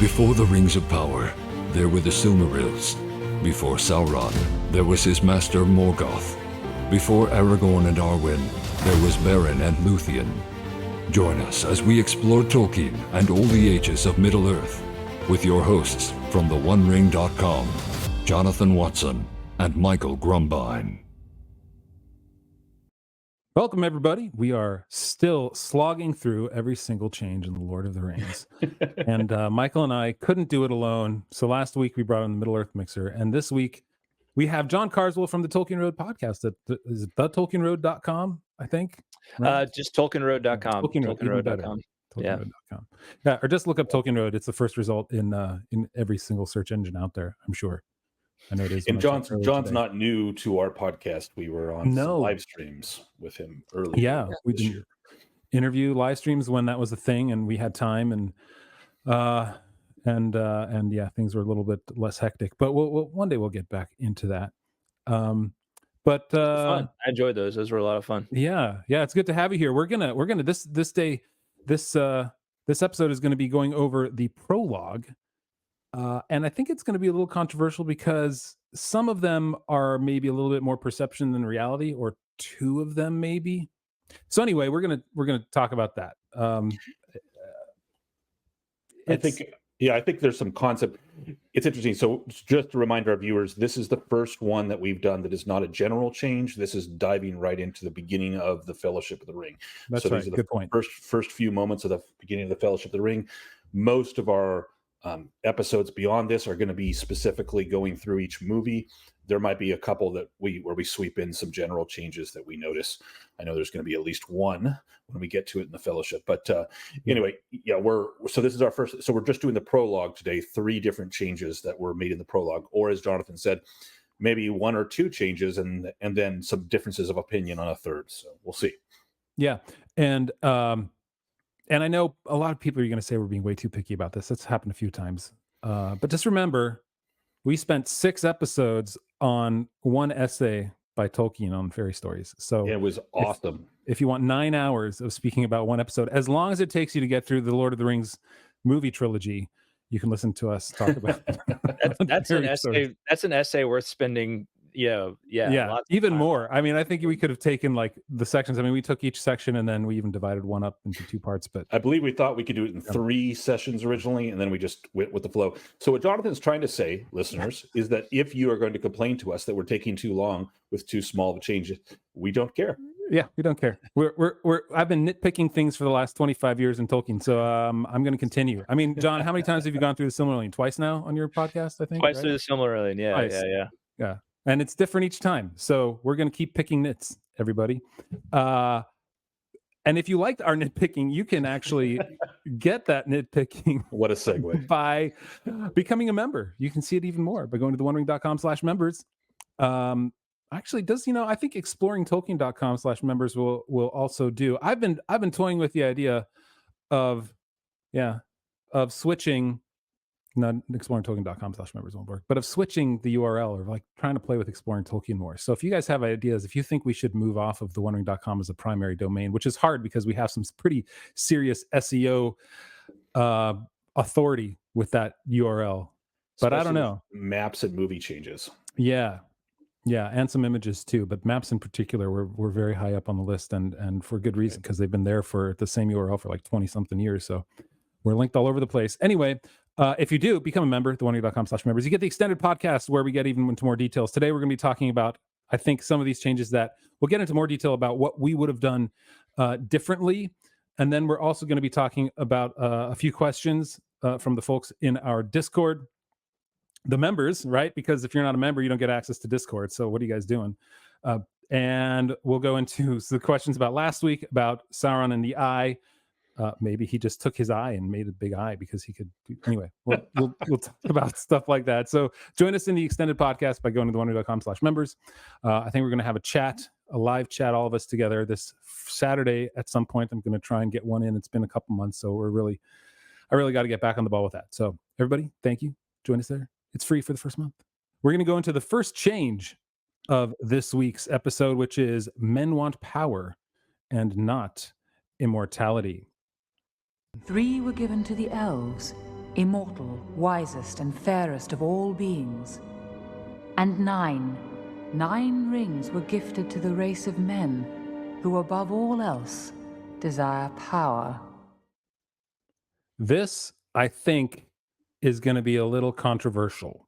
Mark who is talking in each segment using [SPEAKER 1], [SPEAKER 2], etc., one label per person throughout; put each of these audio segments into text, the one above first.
[SPEAKER 1] Before the Rings of Power, there were the Silmarils. Before Sauron, there was his master Morgoth. Before Aragorn and Arwen, there was Beren and Luthien. Join us as we explore Tolkien and all the ages of Middle-earth with your hosts from theonering.com, Jonathan Watson and Michael Grumbine.
[SPEAKER 2] Welcome, everybody. We are still slogging through every single change in The Lord of the Rings. And Michael and I couldn't do it alone. So last week we brought in the Middle-earth Mixer. And this week we have John Carswell from the Tolkien Road podcast. Is it thetolkienroad.com, I think? Right?
[SPEAKER 3] Just tolkienroad.com.
[SPEAKER 2] Tolkienroad.com. Tolkienroad.com. Yeah, or just look up Tolkien Road. It's the first result in every single search engine out there, I'm sure. I know it is.
[SPEAKER 4] And John's not new to our podcast. We were on some live streams with him earlier.
[SPEAKER 2] Yeah, we did interview live streams when that was a thing, and we had time, and yeah, things were a little bit less hectic. But we'll one day we'll get back into that. But
[SPEAKER 3] fun. I enjoyed those. Those were a lot of fun.
[SPEAKER 2] Yeah, it's good to have you here. We're gonna this episode is going to be going over the prologue. And I think it's going to be a little controversial because some of them are maybe a little bit more perception than reality, or two of them maybe. So anyway, we're gonna talk about that.
[SPEAKER 4] I think there's some concept. It's interesting. So just to remind our viewers, this is the first one that we've done that is not a general change. This is diving right into the beginning of the Fellowship of the Ring.
[SPEAKER 2] That's right.
[SPEAKER 4] These are
[SPEAKER 2] Good point.
[SPEAKER 4] First few moments of the beginning of the Fellowship of the Ring. Most of our episodes beyond this are going to be specifically going through each movie. There might be a couple where we sweep in some general changes that we notice. I know there's going to be at least one when we get to it in the Fellowship. But anyway, yeah, this is our first. So we're just doing the prologue today. 3 different changes that were made in the prologue, or as Jonathan said, maybe 1 or 2 changes, and then some differences of opinion on a third. So we'll see.
[SPEAKER 2] Yeah, and I know a lot of people are going to say we're being way too picky about this. That's happened a few times. But just remember, we spent 6 episodes on one essay by Tolkien on fairy stories. So
[SPEAKER 4] it was awesome.
[SPEAKER 2] If you want 9 hours of speaking about one episode, as long as it takes you to get through the Lord of the Rings movie trilogy, you can listen to us talk about
[SPEAKER 3] that's an essay. That's an essay worth spending. Yeah.
[SPEAKER 2] Even more. I mean, I think we could have taken like the sections. I mean, we took each section and then we even divided one up into 2 parts. But
[SPEAKER 4] I believe we thought we could do it in 3 sessions originally, and then we just went with the flow. So what Jonathan's trying to say, listeners, is that if you are going to complain to us that we're taking too long with too small of a change, we don't care.
[SPEAKER 2] Yeah, we don't care. I've been nitpicking things for the last 25 years in Tolkien, so I'm going to continue. I mean, John, how many times have you gone through the Silmarillion? Twice now on your podcast, I think.
[SPEAKER 3] Twice through the Silmarillion.
[SPEAKER 2] Yeah. And it's different each time. So we're going to keep picking nits, everybody. And if you liked our nitpicking, you can actually get that nitpicking.
[SPEAKER 4] What a segue.
[SPEAKER 2] By becoming a member. You can see it even more by going to theonering.com/members. Actually, I think exploringtolkien.com/members will also do. I've been toying with the idea of switching. Not exploringtolkien.com/members won't work, but of switching the URL, or like trying to play with Exploring Tolkien more. So if you guys have ideas, if you think we should move off of theonering.com as a primary domain, which is hard because we have some pretty serious SEO authority with that URL, but I don't know.
[SPEAKER 4] Maps and movie changes.
[SPEAKER 2] Yeah, and some images too, but maps in particular were very high up on the list, and for good reason, because they've been there for the same URL for like 20 something years. So we're linked all over the place. Anyway, if you do become a member, theonering.com/members, you get the extended podcast where we get even into more details. Today, we're going to be talking about, I think, some of these changes that we'll get into more detail about what we would have done differently. And then we're also going to be talking about a few questions from the folks in our Discord, the members, right? Because if you're not a member, you don't get access to Discord. So what are you guys doing? And we'll go into the questions about last week about Sauron and the eye. Maybe he just took his eye and made a big eye because he could. Anyway, we'll talk about stuff like that. So join us in the extended podcast by going to theonering.com/members. I think we're going to have a live chat, all of us together this Saturday at some point. I'm going to try and get one in. It's been a couple months, so I really got to get back on the ball with that. So everybody, thank you. Join us there. It's free for the first month. We're going to go into the first change of this week's episode, which is men want power and not immortality.
[SPEAKER 5] 3 were given to the elves, immortal, wisest, and fairest of all beings. And 9 rings were gifted to the race of men, who above all else desire power.
[SPEAKER 2] This, I think, is going to be a little controversial.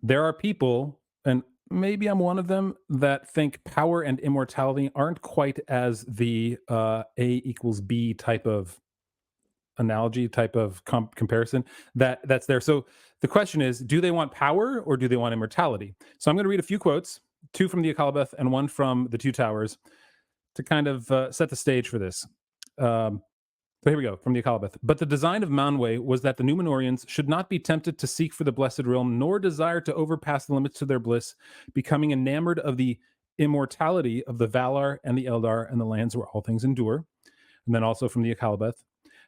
[SPEAKER 2] There are people, and maybe I'm one of them, that think power and immortality aren't quite as the A equals B type of analogy, type of comparison that's there. So the question is, do they want power or do they want immortality? So I'm going to read a few quotes, 2 from the Akalabeth and 1 from the Two Towers, to kind of set the stage for this. So here we go, from the Akalabeth. But the design of Manwë was that the Númenóreans should not be tempted to seek for the Blessed Realm, nor desire to overpass the limits to their bliss, becoming enamored of the immortality of the Valar and the Eldar and the lands where all things endure. And then also from the Akalabeth.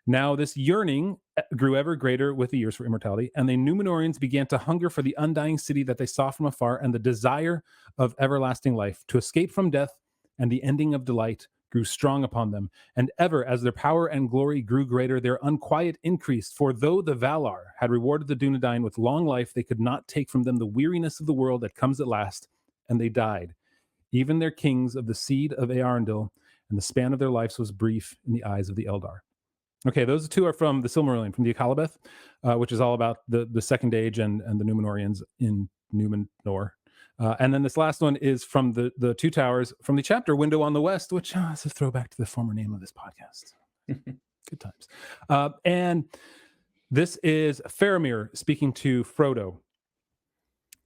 [SPEAKER 2] Now this yearning grew ever greater with the years for immortality, and the Númenóreans began to hunger for the undying city that they saw from afar, and the desire of everlasting life, to escape from death, and the ending of delight grew strong upon them. And ever as their power and glory grew greater, their unquiet increased. For though the Valar had rewarded the Dunedain with long life, they could not take from them the weariness of the world that comes at last, and they died. Even their kings of the seed of Earendil, and the span of their lives was brief in the eyes of the Eldar. Okay, those 2 are from the Silmarillion, from the Akalabeth, which is all about the Second Age and the Númenóreans in Númenor. And then this last one is from the Two Towers, from the chapter Window on the West, which is a throwback to the former name of this podcast. Good times. And this is Faramir speaking to Frodo.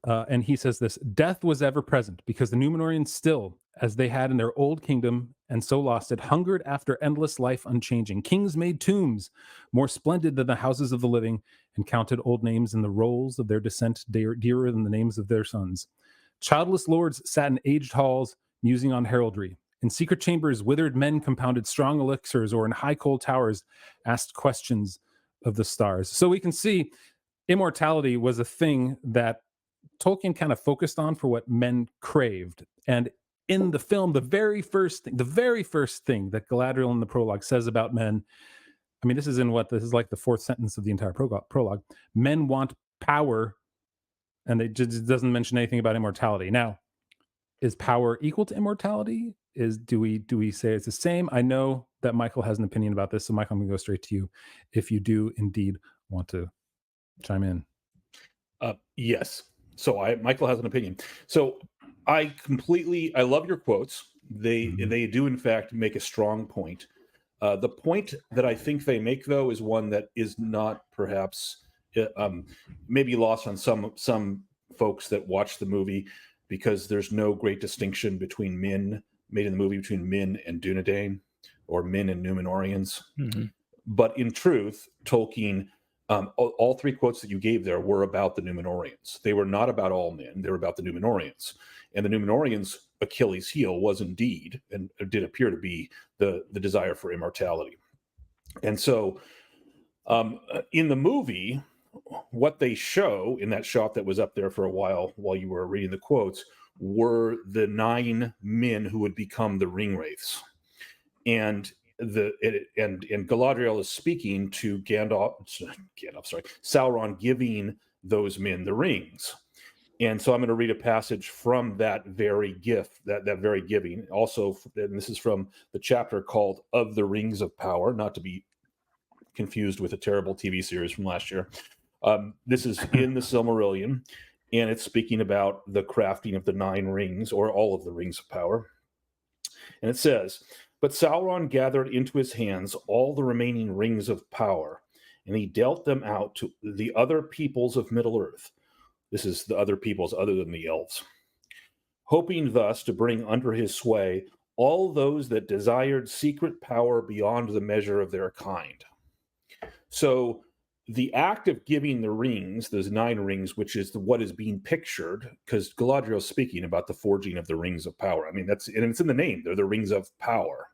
[SPEAKER 2] And he says this: death was ever present, because the Númenóreans still, as they had in their old kingdom, and so lost it, hungered after endless life unchanging. Kings made tombs more splendid than the houses of the living, and counted old names in the rolls of their descent dearer than the names of their sons. Childless lords sat in aged halls, musing on heraldry. In secret chambers, withered men compounded strong elixirs, or in high cold towers, asked questions of the stars. So we can see immortality was a thing that Tolkien kind of focused on for what men craved. And in the film, the very first thing that Galadriel in the prologue says about men, I mean, this is like the 4th sentence of the entire prologue. Men want power, and it just doesn't mention anything about immortality. Now, is power equal to immortality? Do we say it's the same? I know that Michael has an opinion about this, so Michael, I'm going to go straight to you if you do indeed want to chime in.
[SPEAKER 4] Yes. So Michael has an opinion. So I love your quotes. They do in fact make a strong point. The point that I think they make, though, is one that is not perhaps maybe lost on some folks that watch the movie, because there's no great distinction between made in the movie between Min and Dunedain, or Min and Númenóreans. Mm-hmm. But in truth, Tolkien, all 3 quotes that you gave there were about the Númenóreans. They were not about all men. They were about the Númenóreans. And the Númenóreans' Achilles' heel was indeed, and it did appear to be, the desire for immortality. And so in the movie, what they show in that shot that was up there for a while you were reading the quotes were the 9 men who would become the Ringwraiths. And Galadriel is speaking to Sauron, giving those men the rings. And so I'm going to read a passage from that very gift, that very giving. Also, and this is from the chapter called Of the Rings of Power, not to be confused with a terrible TV series from last year. This is in the Silmarillion, and it's speaking about the crafting of the 9 rings, or all of the rings of power. And it says, "But Sauron gathered into his hands all the remaining rings of power, and he dealt them out to the other peoples of Middle-earth." This is the other peoples other than the elves. "Hoping thus to bring under his sway all those that desired secret power beyond the measure of their kind." So the act of giving the rings, those 9 rings, which is what is being pictured, because Galadriel is speaking about the forging of the rings of power. I mean, it's in the name. They're the rings of power,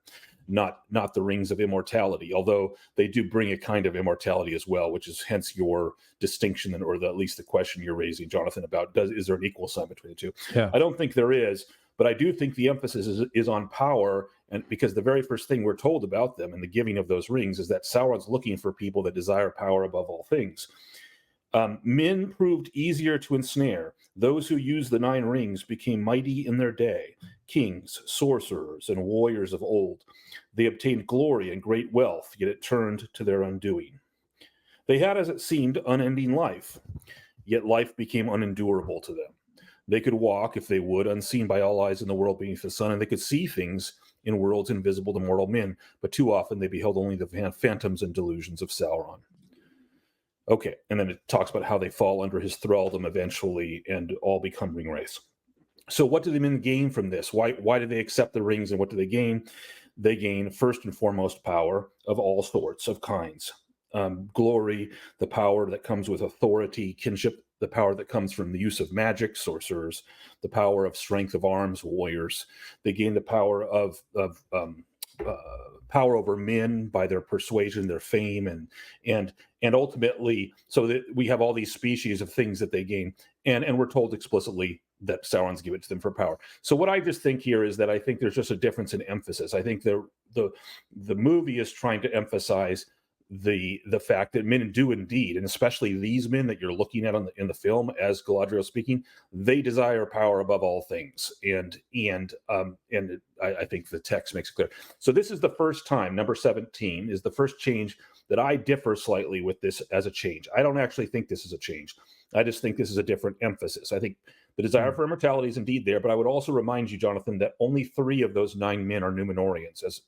[SPEAKER 4] not the rings of immortality, although they do bring a kind of immortality as well, which is hence your distinction, or at least the question you're raising, Jonathan, about is there an equal sign between the two?
[SPEAKER 2] Yeah.
[SPEAKER 4] I don't think there is, But I do think the emphasis is on power, and because the very first thing we're told about them in the giving of those rings is that Sauron's looking for people that desire power above all things. Men proved easier to ensnare. Those who used the 9 rings became mighty in their day, kings, sorcerers, and warriors of old. They obtained glory and great wealth, yet it turned to their undoing. They had, as it seemed, unending life, yet life became unendurable to them. They could walk, if they would, unseen by all eyes in the world beneath the sun, and they could see things in worlds invisible to mortal men, but too often they beheld only the phantoms and delusions of Sauron. Okay, and then it talks about how they fall under his thraldom eventually and all become ring wraiths. So what do the men gain from this? Why do they accept the rings, and what do they gain? They gain, first and foremost, power of all sorts, of kinds. Glory, the power that comes with authority, kinship, the power that comes from the use of magic, sorcerers, the power of strength of arms, warriors. They gain the power of power over men by their persuasion, their fame, and ultimately, so that we have all these species of things that they gain, and we're told explicitly that Sauron's given it to them for power. So what I just think here is that I think there's just a difference in emphasis. I think the movie is trying to emphasize the fact that men do indeed, and especially these men that you're looking at in the film as Galadriel speaking, they desire power above all things, and I think the text makes it clear. So this is the first time, number 17 is the first change that I differ slightly with this as a change. I don't actually think this is a change. I just think this is a different emphasis. I think the desire for immortality is indeed there, but I would also remind you, Jonathan, that only 3 of those 9 men are Numenorians, as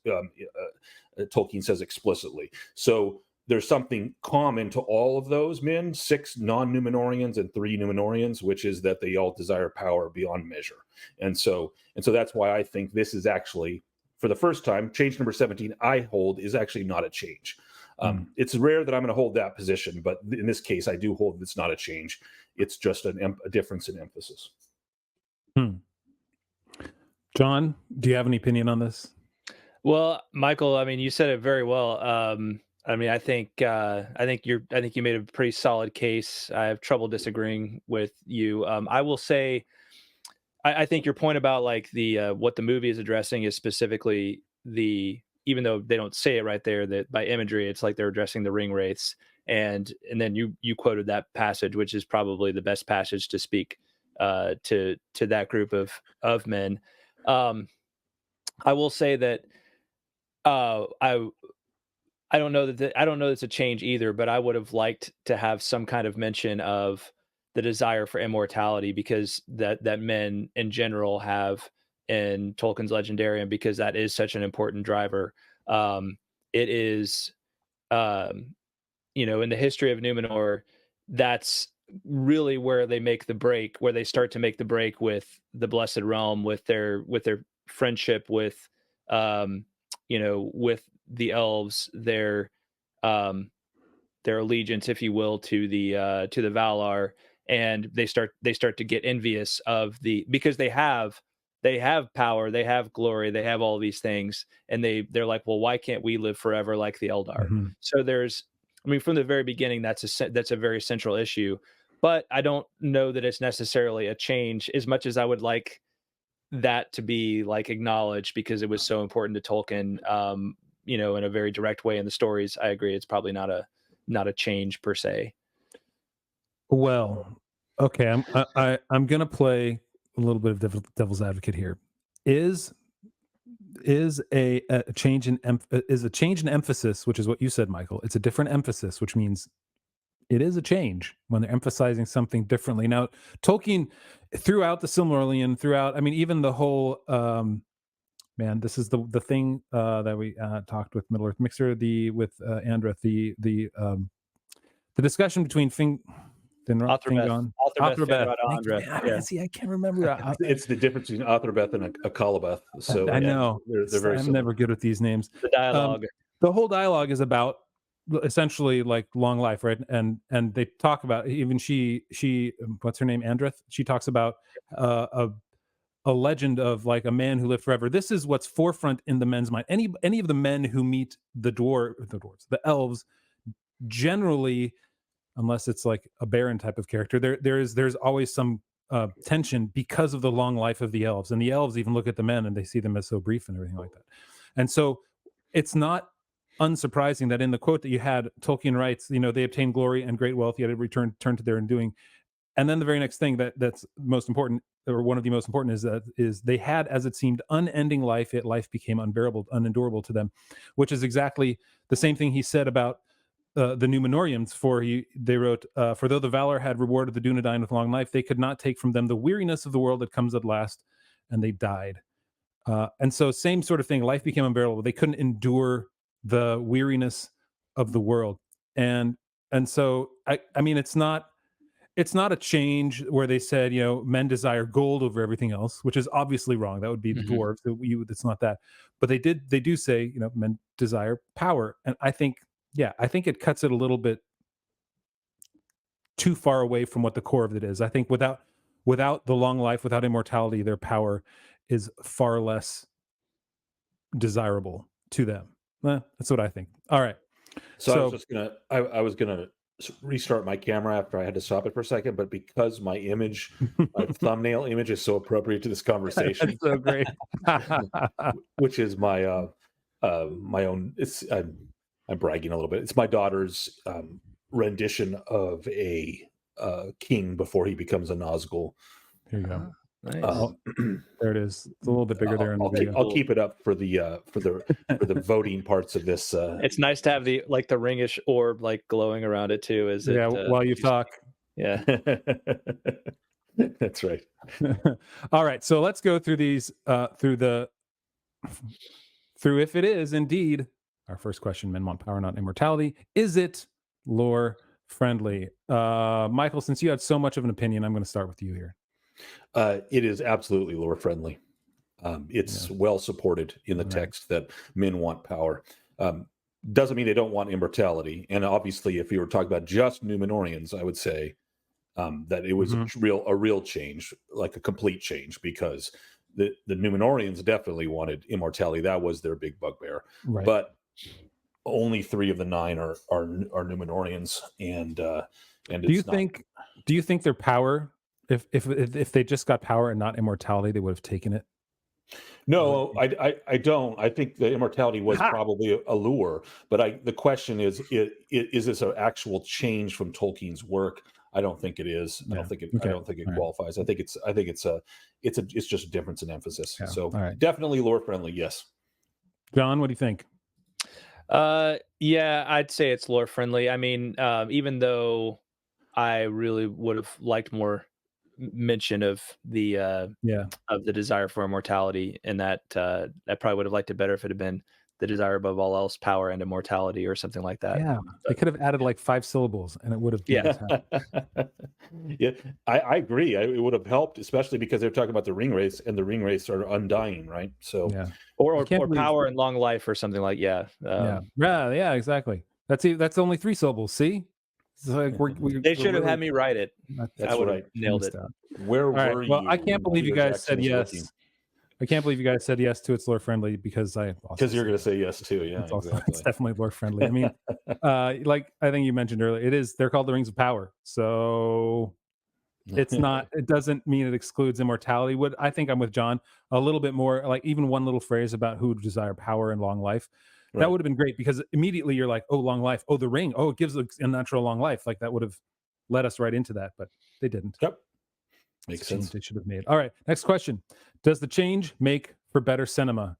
[SPEAKER 4] Tolkien says explicitly. So there's something common to all of those men, 6 non-Numenorians and 3 Numenorians, which is that they all desire power beyond measure. And so that's why I think this is actually, for the first time, change number 17 I hold is actually not a change. It's rare that I'm going to hold that position, but in this case, I do hold it's not a change. It's just a difference in emphasis.
[SPEAKER 2] John, do you have any opinion on this?
[SPEAKER 3] Well, Michael, I mean, you said it very well. I mean, I think you made a pretty solid case. I have trouble disagreeing with you. I will say, I think your point about like the what the movie is addressing is specifically even though they don't say it right there, that by imagery, it's like they're addressing the ring wraiths. And then you quoted that passage, which is probably the best passage to speak to that group of men. I will say that I don't know that it's a change either, but I would have liked to have some kind of mention of the desire for immortality, because that men in general have in Tolkien's Legendarium, because that is such an important driver. It is, in the history of Numenor, that's really where they make the break, where they start to make the break with the Blessed Realm, with their friendship with, with the elves, their allegiance, if you will, to the Valar, and they start to get envious of because they have power, they have glory, they have all these things, and they're like, well, why can't we live forever like the Eldar? Mm-hmm. So from the very beginning, that's a very central issue, but I don't know that it's necessarily a change as much as I would like that to be like acknowledged, because it was so important to Tolkien, in a very direct way in the stories. I agree. It's probably not a change per se.
[SPEAKER 2] Well, okay. I'm going to play a little bit of devil's advocate here. Is a change in emphasis, which is what you said, Michael. It's a different emphasis, which means it is a change when they're emphasizing something differently. Now, Tolkien, throughout the Silmarillion, even the whole, this is the thing that we talked with Middle Earth Mixer, with Andreth, the discussion between
[SPEAKER 3] Otherbeth.
[SPEAKER 2] Yeah. See, I can't remember.
[SPEAKER 4] It's the difference between Otherbeth and a Kalabeth. So
[SPEAKER 2] I know
[SPEAKER 4] they're very
[SPEAKER 2] I'm
[SPEAKER 4] similar.
[SPEAKER 2] never good with these names.
[SPEAKER 3] The dialogue.
[SPEAKER 2] The whole dialogue is about essentially like long life, right? And they talk about, even she what's her name, Andreth, she talks about a legend of like a man who lived forever. This is what's forefront in the men's mind. Any of the men who meet the elves, generally, unless it's like a Baron type of character, there's always some tension because of the long life of the elves. And the elves even look at the men and they see them as so brief and everything like that. And so it's not unsurprising that in the quote that you had, Tolkien writes, they obtained glory and great wealth, yet it turn to their undoing. And then the very next thing that's most important, or one of the most important, is they had, as it seemed, unending life, yet life became unbearable, unendurable to them, which is exactly the same thing he said about the Númenóreans. They wrote, for though the valor had rewarded the Dunedain with long life, they could not take from them the weariness of the world that comes at last, and they died. And so same sort of thing, life became unbearable. They couldn't endure the weariness of the world. And so, I mean, it's not a change where they said, men desire gold over everything else, which is obviously wrong. That would be the dwarves. It's not that. But they do say, men desire power. And I think it cuts it a little bit too far away from what the core of it is. I think without the long life, without immortality, their power is far less desirable to them. That's what I think. All right.
[SPEAKER 4] So I was gonna restart my camera after I had to stop it for a second, but because my thumbnail image is so appropriate to this conversation,
[SPEAKER 2] that's so great.
[SPEAKER 4] which is my own. I'm bragging a little bit. It's my daughter's rendition of a king before he becomes a Nazgul.
[SPEAKER 2] Here you go.
[SPEAKER 3] Nice.
[SPEAKER 2] There it is. It's a little bit bigger there in the video.
[SPEAKER 4] I'll keep it up for the voting parts of this.
[SPEAKER 3] It's nice to have the ringish orb glowing around it too.
[SPEAKER 2] While you talk.
[SPEAKER 3] Yeah.
[SPEAKER 4] That's right.
[SPEAKER 2] All right. So let's go through these through if it is indeed our first question. Men want power, not immortality. Is it lore friendly? Michael, since you had so much of an opinion, I'm going to start with you here.
[SPEAKER 4] It is absolutely lore friendly. It's well supported in the text that men want power. Doesn't mean they don't want immortality. And obviously, if you were talking about just Númenóreans, I would say that it was a real change, like a complete change, because the Númenóreans definitely wanted immortality. That was their big bugbear.
[SPEAKER 2] Right.
[SPEAKER 4] But only 3 of the 9 are Númenóreans, and
[SPEAKER 2] do you think their power, if they just got power and not immortality, they would have taken it?
[SPEAKER 4] No, I don't. I think the immortality was probably a lure, but the question is this an actual change from Tolkien's work? I don't think it is. I don't think it qualifies. I think it's just a difference in emphasis. Yeah. So definitely lore friendly. Yes.
[SPEAKER 2] John, what do you think?
[SPEAKER 3] Yeah, I'd say it's lore friendly. I mean, even though I really would have liked more mention of the desire for immortality, and that I probably would have liked it better if it had been the desire above all else, power and immortality, or something like that.
[SPEAKER 2] Yeah, they could have added 5 syllables, and it would have.
[SPEAKER 4] Yeah, I agree. It would have helped, especially because they're talking about the ring wraiths, and the ring wraiths are undying, right? So,
[SPEAKER 3] or power and long life, or something like
[SPEAKER 2] exactly. That's only 3 syllables. See, it's like
[SPEAKER 3] they should have had me write it.
[SPEAKER 4] That's right.
[SPEAKER 3] Nailed it.
[SPEAKER 4] Where were you?
[SPEAKER 2] Well, I can't believe you guys said yes. I can't believe you guys said yes to it's lore friendly, because you're
[SPEAKER 4] going to say yes too. Yeah,
[SPEAKER 2] it's definitely lore friendly. I mean, like I think you mentioned earlier, they're called the Rings of Power, so it's not. It doesn't mean it excludes immortality. I think I'm with John a little bit more. Like even one little phrase about who desire power and long life. Right. That would have been great, because immediately you're like, oh, long life. Oh, the ring. Oh, it gives a natural long life. Like that would have led us right into that, but they didn't.
[SPEAKER 4] Yep. Makes sense.
[SPEAKER 2] They should have made. All right. Next question. Does the change make for better cinema?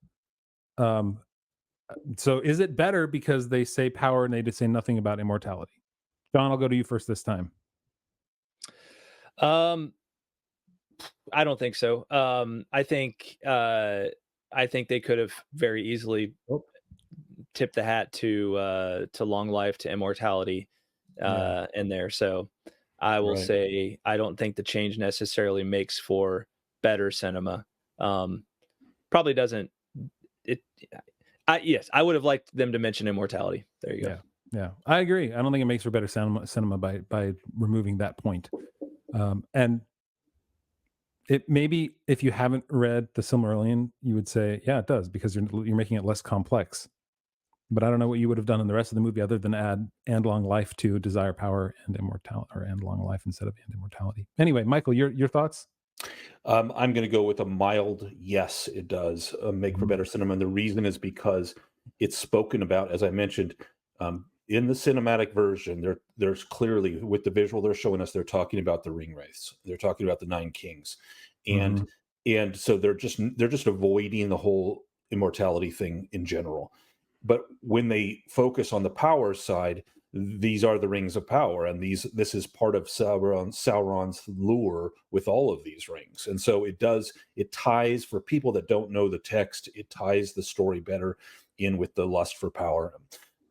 [SPEAKER 2] So is it better because they say power and they just say nothing about immortality? John, I'll go to you first this time.
[SPEAKER 3] I don't think so. I think they could have very easily tipped the hat to long life, to immortality in there. So I will say I don't think the change necessarily makes for better cinema. Probably doesn't. Yes, I would have liked them to mention immortality. There you go.
[SPEAKER 2] Yeah, I agree. I don't think it makes for better cinema by removing that point. And it maybe, if you haven't read the Silmarillion, you would say, yeah, it does, because you're making it less complex. But I don't know what you would have done in the rest of the movie other than add and long life to desire power and immortality, or and long life instead of and immortality. Anyway, Michael, your thoughts?
[SPEAKER 4] I'm going to go with a mild yes. It does make for better cinema, and the reason is because it's spoken about, as I mentioned, in the cinematic version. There's clearly, with the visual they're showing us, they're talking about the ring wraiths. They're talking about the Nine Kings, and so they're just avoiding the whole immortality thing in general. But when they focus on the power side, these are the rings of power, and this is part of Sauron's lure with all of these rings. And so it ties, for people that don't know the text, it ties the story better in with the lust for power,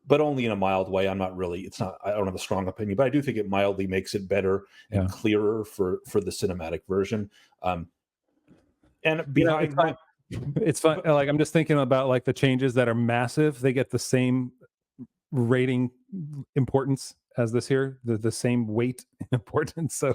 [SPEAKER 4] but only in a mild way. I don't have a strong opinion, but I do think it mildly makes it better and clearer for the cinematic version. And behind
[SPEAKER 2] it's fun. Like, I'm just thinking about like the changes that are massive. They get the same rating importance as this here, the same weight importance. So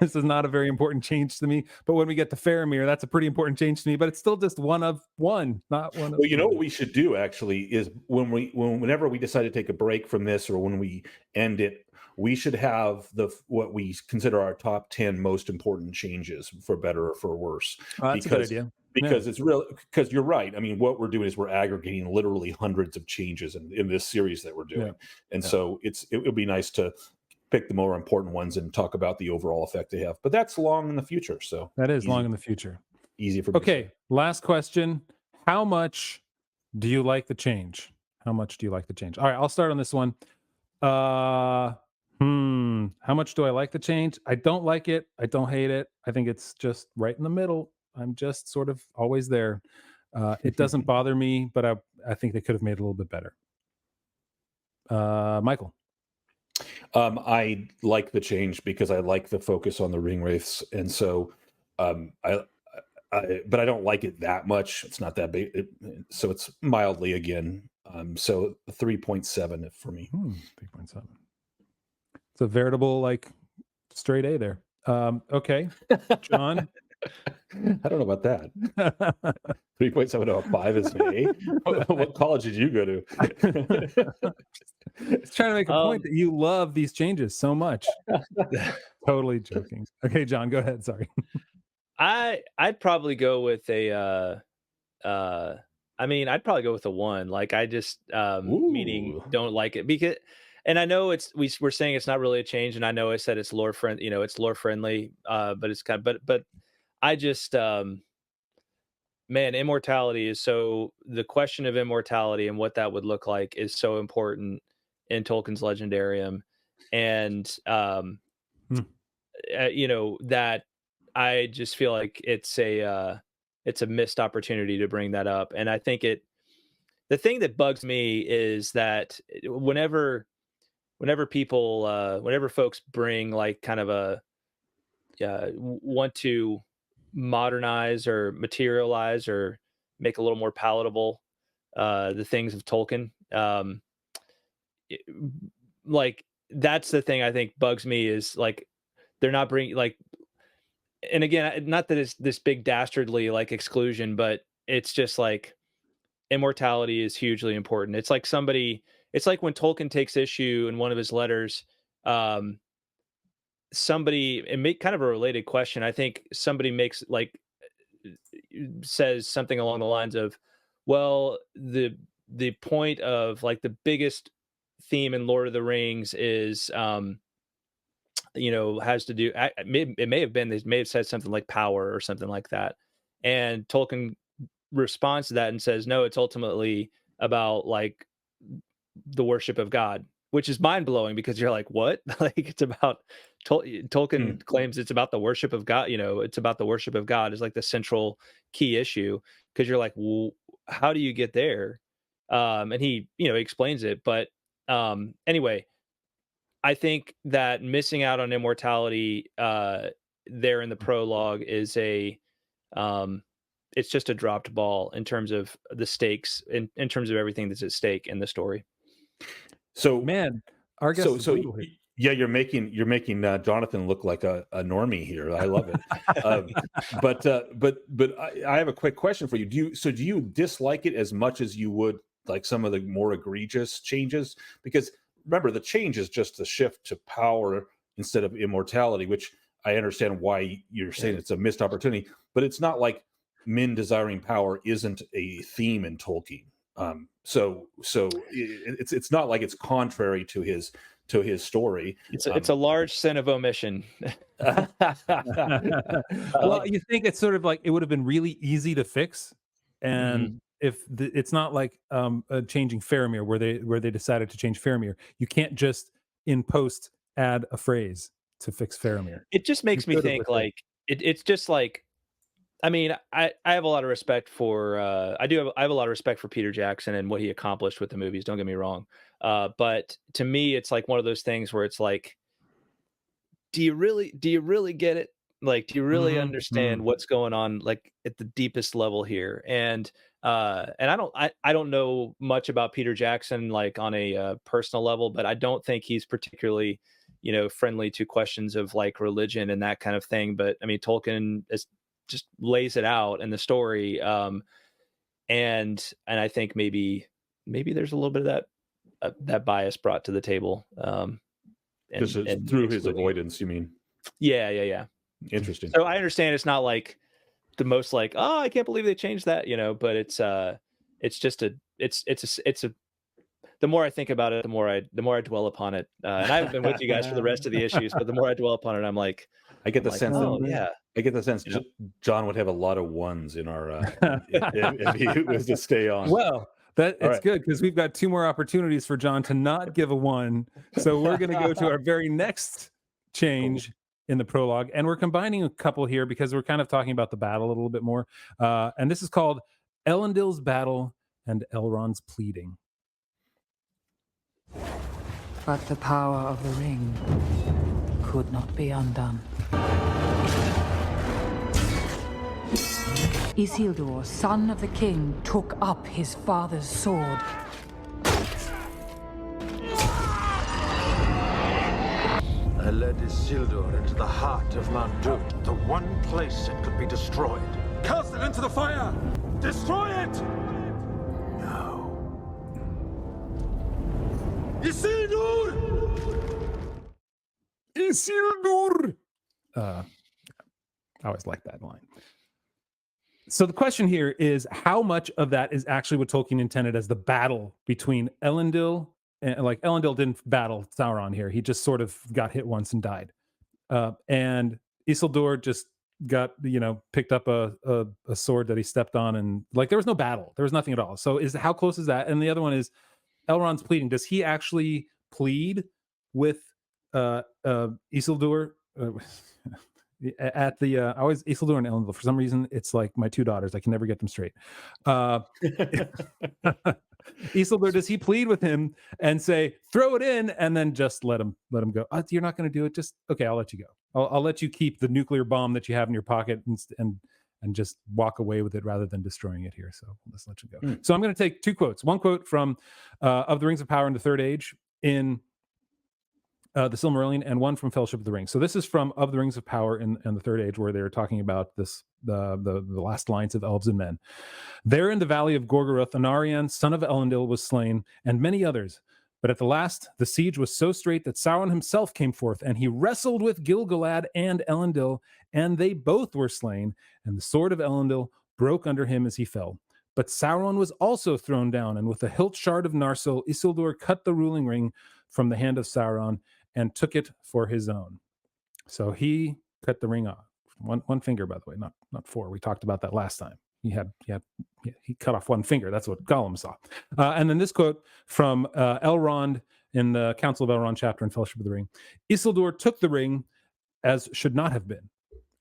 [SPEAKER 2] this is not a very important change to me. But when we get to Faramir, that's a pretty important change to me. But it's still just one of one, not one of.
[SPEAKER 4] Well, you know what we should do actually is whenever we decide to take a break from this, or when we end it, we should have what we consider our top 10 most important changes, for better or for worse.
[SPEAKER 2] That's a good idea.
[SPEAKER 4] Because it's real. Because you're right. I mean, what we're doing is we're aggregating literally hundreds of changes in this series that we're doing, and so it would be nice to pick the more important ones and talk about the overall effect they have. But that's long in the future. So
[SPEAKER 2] that is long in the future.
[SPEAKER 4] Easy for me.
[SPEAKER 2] Okay, last question. How much do you like the change? How much do you like the change? All right, I'll start on this one. How much do I like the change? I don't like it. I don't hate it. I think it's just right in the middle. I'm just sort of always there. It doesn't bother me, but I think they could have made it a little bit better. Michael?
[SPEAKER 4] I like the change because I like the focus on the ring wraiths, and so but I don't like it that much. It's not that big, so it's mildly again. So 3.7 for me.
[SPEAKER 2] 3.7. It's a veritable like straight A there. Okay, John.
[SPEAKER 4] I don't know about that. 3.7 out of 5 is an A. What college did you go to?
[SPEAKER 2] It's trying to make a point that you love these changes so much. Totally joking. Okay, John, go ahead. Sorry.
[SPEAKER 3] I'd probably go with a I'd probably go with a 1. Like, I just meaning don't like it because, and I know we're saying it's not really a change, and I know I said it's lore friendly, it's lore friendly, but it's kind of, but I just man, immortality is the question of immortality and what that would look like is so important in Tolkien's Legendarium, and that I just feel like it's a missed opportunity to bring that up. And I think the thing that bugs me is that whenever folks bring like kind of want to modernize or materialize or make a little more palatable the things of Tolkien, like that's the thing I think bugs me, is like they're not bringing like, and again, not that it's this big dastardly like exclusion, but it's just like immortality is hugely important. It's like when Tolkien takes issue in one of his letters, it make kind of a related question. I think somebody says something along the lines of, well, the point of like the biggest theme in Lord of the Rings is has to do, it may have said something like power or something like that, and Tolkien responds to that and says, no, it's ultimately about like the worship of God, which is mind-blowing because you're like, what? Like, it's about Tolkien claims it's about the worship of God. It's about the worship of God is like the central key issue, because you're like, well, how do you get there? And he explains it, but anyway, I think that missing out on immortality there in the prologue is it's just a dropped ball in terms of the stakes, in terms of everything that's at stake in the story.
[SPEAKER 4] So
[SPEAKER 2] man, our guest
[SPEAKER 4] yeah, you're making Jonathan look like a normie here. I love it. But I have a quick question for you. Do you dislike it as much as you would like some of the more egregious changes, because remember, the change is just the shift to power instead of immortality, which I understand why you're saying it's a missed opportunity, but it's not like men desiring power isn't a theme in Tolkien. So it's not like it's contrary to his story.
[SPEAKER 3] It's a large sin of omission.
[SPEAKER 2] Well, you think it's sort of like it would have been really easy to fix, and if it's not like changing Faramir, where they decided to change Faramir, you can't just in post add a phrase to fix Faramir.
[SPEAKER 3] It just makes me think like it's just like, I mean, I have a lot of respect for I have a lot of respect for Peter Jackson and what he accomplished with the movies. Don't get me wrong, but to me, it's like one of those things where it's like, do you really get it? Like, do you really understand what's going on, like at the deepest level here? And I don't know much about Peter Jackson, like on a personal level, but I don't think he's particularly, friendly to questions of like religion and that kind of thing. But I mean, Tolkien just lays it out in the story, and I think maybe there's a little bit of that bias brought to the table.
[SPEAKER 4] And through his avoidance, you mean?
[SPEAKER 3] Yeah.
[SPEAKER 4] Interesting.
[SPEAKER 3] So I understand it's not like the most like, oh, I can't believe they changed that, but it's just the more I think about it, the more I dwell upon it. And I haven't been with you guys for the rest of the issues, but the more I dwell upon it, I'm like,
[SPEAKER 4] I get the sense I get the sense
[SPEAKER 3] You know?
[SPEAKER 4] John would have a lot of ones in our if he was to stay on.
[SPEAKER 2] Well, it's good because we've got 2 more opportunities for John to not give a 1. So we're going to go to our very next change in the prologue, and we're combining a couple here because we're kind of talking about the battle a little bit more. And this is called Elendil's Battle and Elrond's Pleading.
[SPEAKER 5] But the power of the ring could not be undone. Isildur, son of the king, took up his father's sword.
[SPEAKER 6] I led Isildur into the heart of Mount Doom, the one place it could be destroyed. Cast it into the fire! Destroy it! No. Isildur!
[SPEAKER 2] Isildur! I always like that line. So the question here is, how much of that is actually what Tolkien intended as the battle between Elendil, and like Elendil didn't battle Sauron here. He just sort of got hit once and died. And Isildur just got, picked up a sword that he stepped on, and like there was no battle. There was nothing at all. So how close is that? And the other one is Elrond's pleading. Does he actually plead with Isildur? At the always Isildur and Elendil, for some reason it's like my 2 daughters, I can never get them straight. Isildur, does he plead with him and say throw it in and then just let him go? You're not going to do it? Just okay, I'll let you go. I'll let you keep the nuclear bomb that you have in your pocket and just walk away with it rather than destroying it here. So let's let you go. So I'm going to take 2 quotes. One quote from Of the Rings of Power in the Third Age in the Silmarillion, and one from Fellowship of the Ring. So this is from Of the Rings of Power in the Third Age, where they're talking about this the last lines of elves and men. There in the valley of Gorgoroth, Anarion, son of Elendil, was slain, and many others. But at the last, the siege was so strait that Sauron himself came forth, and he wrestled with Gil-galad and Elendil, and they both were slain, and the sword of Elendil broke under him as he fell. But Sauron was also thrown down, and with a hilt shard of Narsil, Isildur cut the ruling ring from the hand of Sauron and took it for his own. So he cut the ring off. One finger, by the way, not 4. We talked about that last time. He cut off 1 finger. That's what Gollum saw. And then this quote from Elrond in the Council of Elrond chapter in Fellowship of the Ring. Isildur took the ring as should not have been.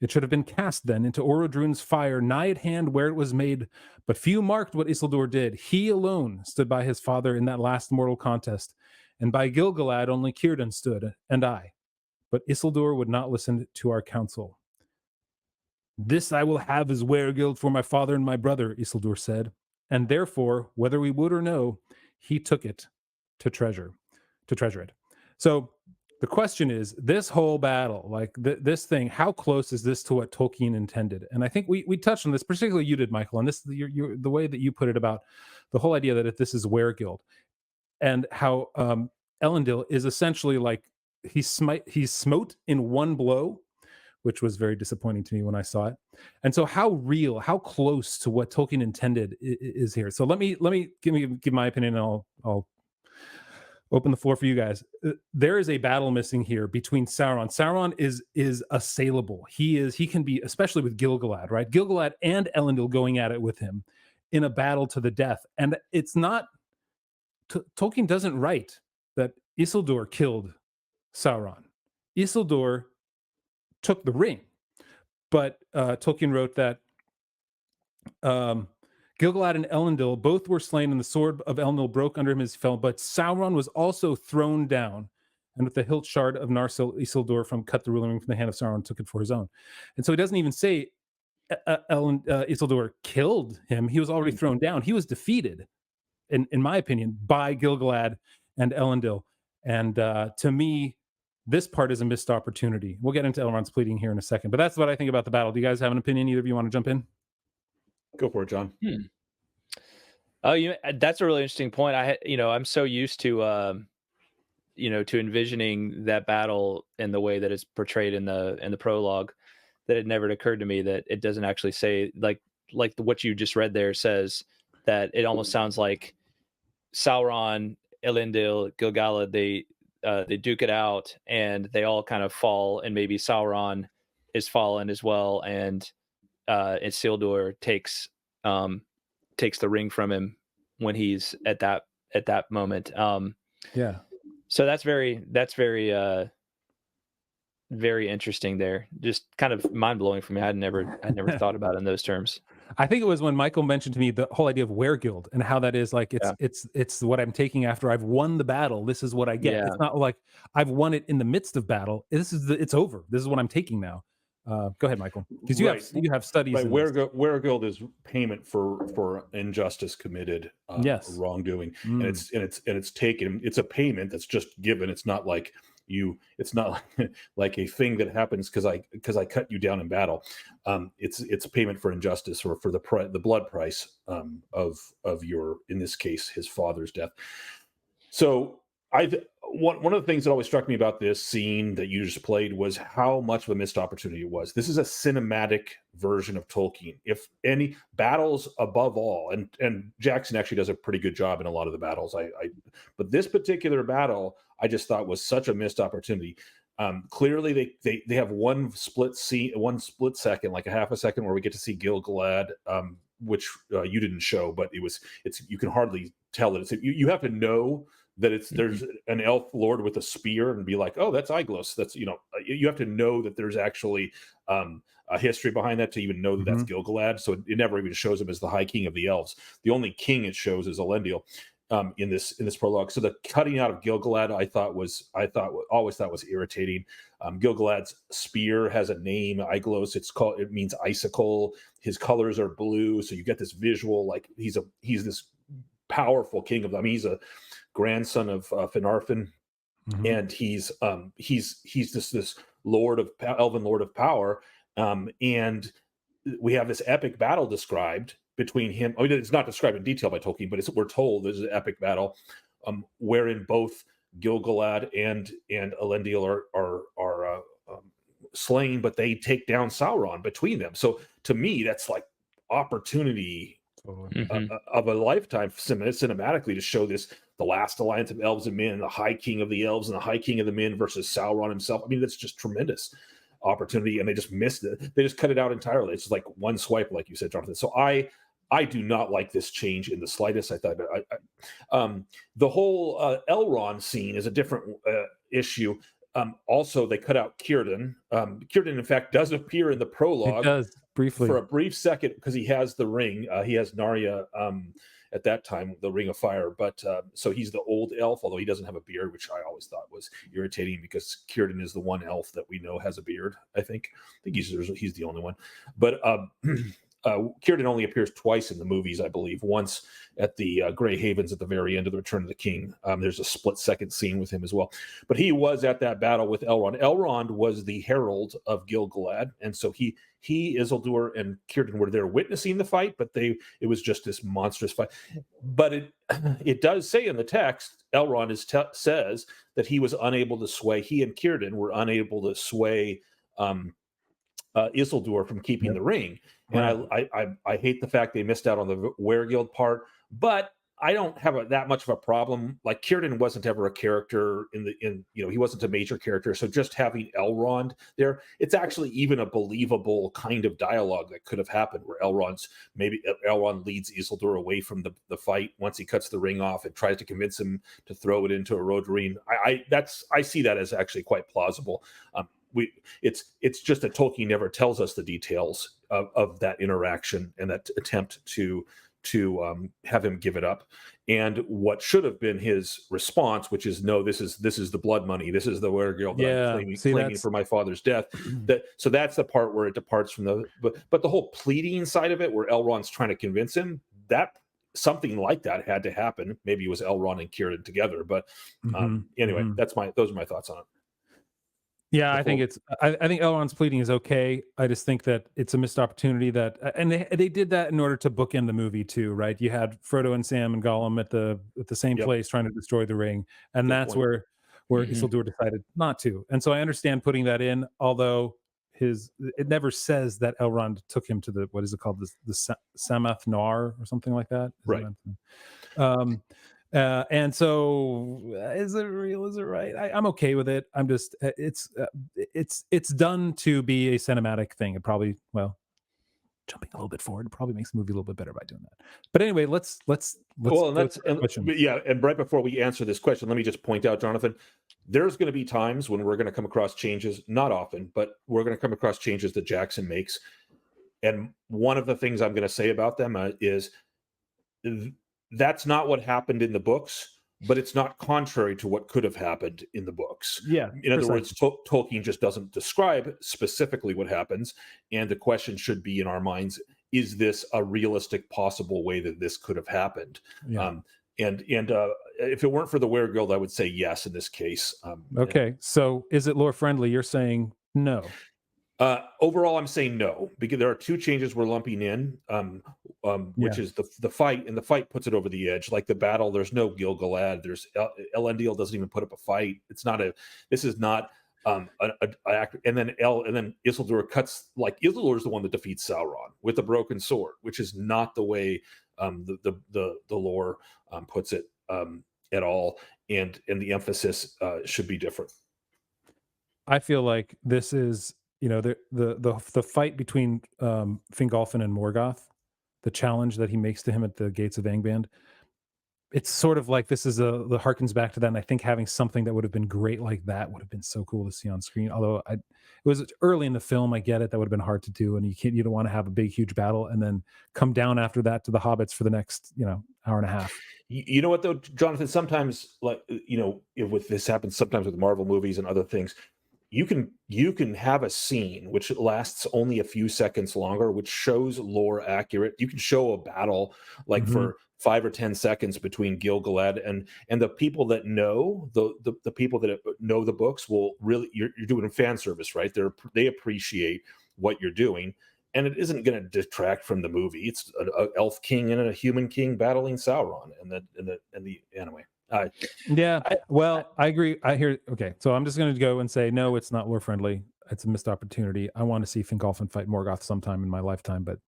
[SPEAKER 2] It should have been cast then into Orodruin's fire nigh at hand where it was made. But few marked what Isildur did. He alone stood by his father in that last mortal contest. And by Gil-galad only Círdan stood, and I. But Isildur would not listen to our counsel. This I will have as weregild for my father and my brother, Isildur said. And therefore, whether we would or no, he took it to treasure it. So the question is, this whole battle, like this thing, how close is this to what Tolkien intended? And I think we touched on this, particularly you did, Michael, and this the way that you put it about the whole idea that if this is Weregild, and how Elendil is essentially like he's smote in one blow, which was very disappointing to me when I saw it. And so how real, how close to what Tolkien intended is here. So let me give my opinion, and I'll open the floor for you guys. There is a battle missing here between Sauron. Sauron is assailable. He can be, especially with Gil-galad, right? Gil-galad and Elendil going at it with him in a battle to the death. And it's not, Tolkien doesn't write that Isildur killed Sauron. Isildur took the ring, but Tolkien wrote that Gil-galad and Elendil both were slain, and the sword of Elendil broke under him as he fell. But Sauron was also thrown down, and with the hilt shard of Narsil, Isildur from cut the ruling ring from the hand of Sauron, took it for his own. And so he doesn't even say Isildur killed him. He was already thrown down. He was defeated, in my opinion, by Gil-galad and Elendil. And to me, this part is a missed opportunity. We'll get into Elrond's pleading here in a second, but that's what I think about the battle. Do you guys have an opinion? Either of you want to jump in?
[SPEAKER 4] Go for it, John.
[SPEAKER 3] Oh, that's a really interesting point. I'm so used to, to envisioning that battle in the way that it's portrayed in the prologue, that it never occurred to me that it doesn't actually say like what you just read there says, that it almost sounds like Sauron, Elendil, Gil-galad, they duke it out and they all kind of fall, and maybe Sauron is fallen as well, and Isildur takes the ring from him when he's at that moment.
[SPEAKER 2] Yeah.
[SPEAKER 3] So that's very very interesting there. Just kind of mind blowing for me. I'd never thought about it in those terms.
[SPEAKER 2] I think it was when Michael mentioned to me the whole idea of Weregild and how that is like it's what I'm taking after I've won the battle. This is what I get.
[SPEAKER 3] Yeah.
[SPEAKER 2] It's not like I've won it in the midst of battle. It's over. This is what I'm taking now. Go ahead, Michael, because you have studies.
[SPEAKER 4] Right, Weregild is payment for injustice committed, wrongdoing, and it's taken. It's a payment that's just given. It's not like it's not like a thing that happens because I cut you down in battle. It's a payment for injustice, or for the blood price of your, in this case, his father's death. So one of the things that always struck me about this scene that you just played was how much of a missed opportunity it was. This is a cinematic version of Tolkien. If any battles, above all, and Jackson actually does a pretty good job in a lot of the battles. But this particular battle, I just thought was such a missed opportunity. Clearly, they have one split second, like a half a second, where we get to see Gil-galad, which you didn't show, but you can hardly tell that it's. You have to know that there's an elf lord with a spear and be like, oh, that's Aeglos. That's, you have to know that there's actually a history behind that to even know that that's Gil-galad. So it never even shows him as the High King of the elves. The only king it shows is Elendil in this prologue. So the cutting out of Gil-galad, I always thought was irritating. Gil-galad's spear has a name, Aeglos. It means icicle. His colors are blue, so you get this visual like he's this powerful king of them. He's a grandson of Finarfin, and he's this elven lord of power, and we have this epic battle described between him. I mean, it's not described in detail by Tolkien, but we're told there's an epic battle wherein both Gil-galad and Elendil are slain, but they take down Sauron between them. So to me, that's like opportunity of a lifetime cinematically to show this, the last alliance of elves and men, the High King of the elves and the High King of the men versus Sauron himself. I mean, that's just tremendous opportunity, and they just missed it. They just cut it out entirely. It's like one swipe, like you said, Jonathan. So I do not like this change in the slightest. I thought the whole Elrond scene is a different issue. Also, they cut out Círdan. Círdan, in fact, does appear in the prologue.
[SPEAKER 2] It does, briefly.
[SPEAKER 4] For a brief second, because he has the ring. He has Narya at that time, the Ring of Fire. But so he's the old elf, although he doesn't have a beard, which I always thought was irritating because Círdan is the one elf that we know has a beard. I think he's the only one. But Círdan only appears twice in the movies, I believe. Once at the Grey Havens at the very end of the Return of the King. There's a split-second scene with him as well. But he was at that battle with Elrond. Elrond was the herald of Gil-galad, and so he, Isildur, and Círdan were there witnessing the fight. But it was just this monstrous fight. But it does say in the text, Elrond says that he was unable to sway. He and Círdan were unable to sway Isildur from keeping the ring. And I hate the fact they missed out on the Weregild part, but I don't have that much of a problem. Like, Círdan wasn't ever a character he wasn't a major character. So just having Elrond there, it's actually even a believable kind of dialogue that could have happened, where Elrond leads Isildur away from the fight once he cuts the ring off and tries to convince him to throw it into a Rodarine. I see that as actually quite plausible. It's just that Tolkien never tells us the details of that interaction and that attempt to have him give it up, and what should have been his response, which is, no, this is the blood money, this is the Weregild that I'm claiming for my father's death. So that's the part where it departs from but the whole pleading side of it, where Elrond's trying to convince him, that something like that had to happen. Maybe it was Elrond and Círdan together, but anyway, those are my thoughts on it.
[SPEAKER 2] Yeah, I think Elrond's pleading is okay. I just think that it's a missed opportunity and they did that in order to bookend the movie too, right? You had Frodo and Sam and Gollum at the same place trying to destroy the ring, and that's where Isildur decided not to. And so I understand putting that in, although it never says that Elrond took him to the, what is it called, the Samath Noir or something like that,
[SPEAKER 4] right?
[SPEAKER 2] And so, is it real? Is it right? I'm okay with it. I'm just, it's done to be a cinematic thing. It probably, jumping a little bit forward, it probably makes the movie a little bit better by doing that. But anyway, let's
[SPEAKER 4] and right before we answer this question, let me just point out, Jonathan, there's going to be times when we're going to come across changes, not often, but we're going to come across changes that Jackson makes. And one of the things I'm going to say about them is that's not what happened in the books, but it's not contrary to what could have happened in the books.
[SPEAKER 2] Yeah.
[SPEAKER 4] In other words, Tolkien just doesn't describe specifically what happens. And the question should be in our minds, is this a realistic possible way that this could have happened? Yeah. And if it weren't for the Weregild, I would say yes in this case.
[SPEAKER 2] Okay. So is it lore friendly? You're saying no.
[SPEAKER 4] Overall, I'm saying no, because there are two changes we're lumping in, which is the fight, and the fight puts it over the edge. Like the battle, there's no Gil-galad. There's Elendil doesn't even put up a fight. This is not an act. And then Isildur cuts, like, Isildur is the one that defeats Sauron with a broken sword, which is not the way the lore puts it at all. And the emphasis should be different.
[SPEAKER 2] I feel like this is, the fight between Fingolfin and Morgoth, the challenge that he makes to him at the gates of Angband, it's sort of like this is the harkens back to that. And I think having something that would have been great like that would have been so cool to see on screen. Although it was early in the film, I get it, that would have been hard to do, and you don't want to have a big huge battle and then come down after that to the hobbits for the next hour and a half.
[SPEAKER 4] You know what though, Jonathan? Sometimes, like, if this happens sometimes with Marvel movies and other things, you can have a scene which lasts only a few seconds longer, which shows lore accurate. You can show a battle like for 5 or 10 seconds between Gil-galad and the people that know the people that know the books will really, you're doing a fan service, right? They appreciate what you're doing, and it isn't going to detract from the movie. It's an elf king and a human king battling Sauron, anyway. I agree. Okay, so I'm just going to go and say no, it's not lore friendly. It's a missed opportunity. I want to see Fingolfin fight Morgoth sometime in my lifetime, but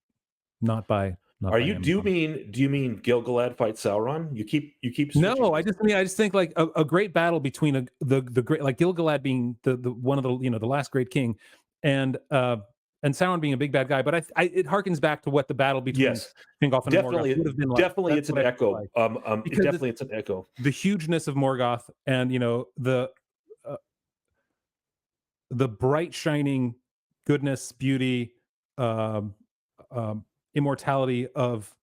[SPEAKER 4] not by. Do you mean Gil-galad fight Sauron? You keep.
[SPEAKER 2] No, I just think like a great battle between the great, like Gil-galad being the one of the the last great king, and Sauron being a big bad guy, but it harkens back to what the battle between Fingolfin and Morgoth would have been like.
[SPEAKER 4] Definitely, it's an echo. Definitely, it's an echo.
[SPEAKER 2] The hugeness of Morgoth, and the bright shining goodness, beauty, immortality of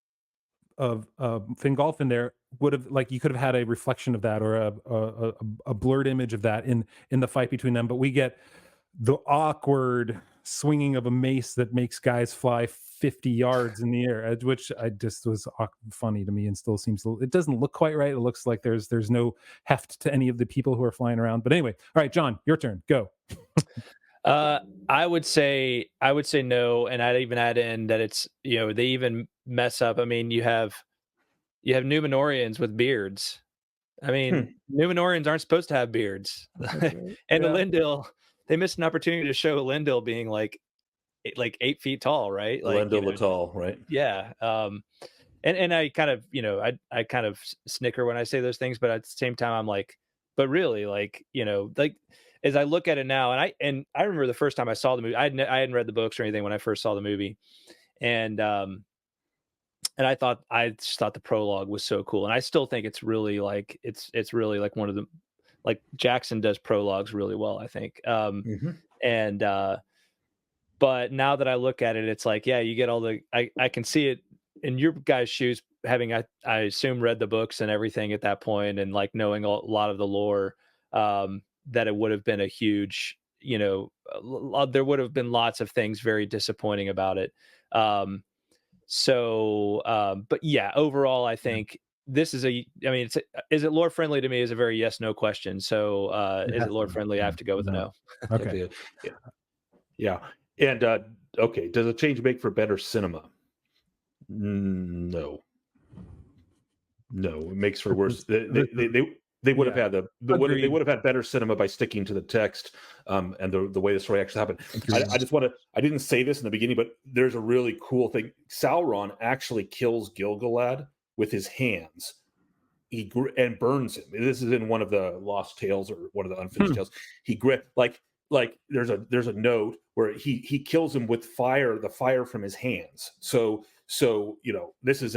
[SPEAKER 2] Fingolfin there would have, like, you could have had a reflection of that, or a blurred image of that in the fight between them. But we get the awkward swinging of a mace that makes guys fly 50 yards in the air, which I just was funny to me and still seems it doesn't look quite right. It looks like there's no heft to any of the people who are flying around. But anyway, all right, John, your turn. Go.
[SPEAKER 3] I would say no, and I'd even add in that it's, you know, they even mess up. I mean, you have Numenorians with beards. I mean, Numenorians aren't supposed to have beards. And Elendil, they missed an opportunity to show Elendil being like 8 feet tall, right? Like,
[SPEAKER 4] Elendil the Tall, right?
[SPEAKER 3] Yeah. And I kind of, you know, I kind of snicker when I say those things, but at the same time, I'm like, but really, like, you know, like as I look at it now, and I remember the first time I saw the movie, I hadn't read the books or anything when I first saw the movie, and I just thought the prologue was so cool, and I still think it's really like it's really like one of the, like, Jackson does prologues really well, I think. And but now that I look at it, it's like, yeah, you get all the, I can see it in your guys' shoes, having I assume read the books and everything at that point, and like knowing a lot of the lore, that it would have been a huge, you know, there would have been lots of things very disappointing about it. But yeah, overall, I think this is is it lore friendly to me is a very yes, no question. So is it lore friendly? I have to go with a no.
[SPEAKER 2] Okay.
[SPEAKER 4] Yeah. And okay, does a change make for better cinema? No, it makes for worse. They would have had they would have had better cinema by sticking to the text, and the way the story actually happened. I didn't say this in the beginning, but there's a really cool thing. Sauron actually kills Gil-galad with his hands. And burns him. This is in one of the lost tales or one of the unfinished tales. He like there's a note where he kills him with the fire from his hands. So you know, this is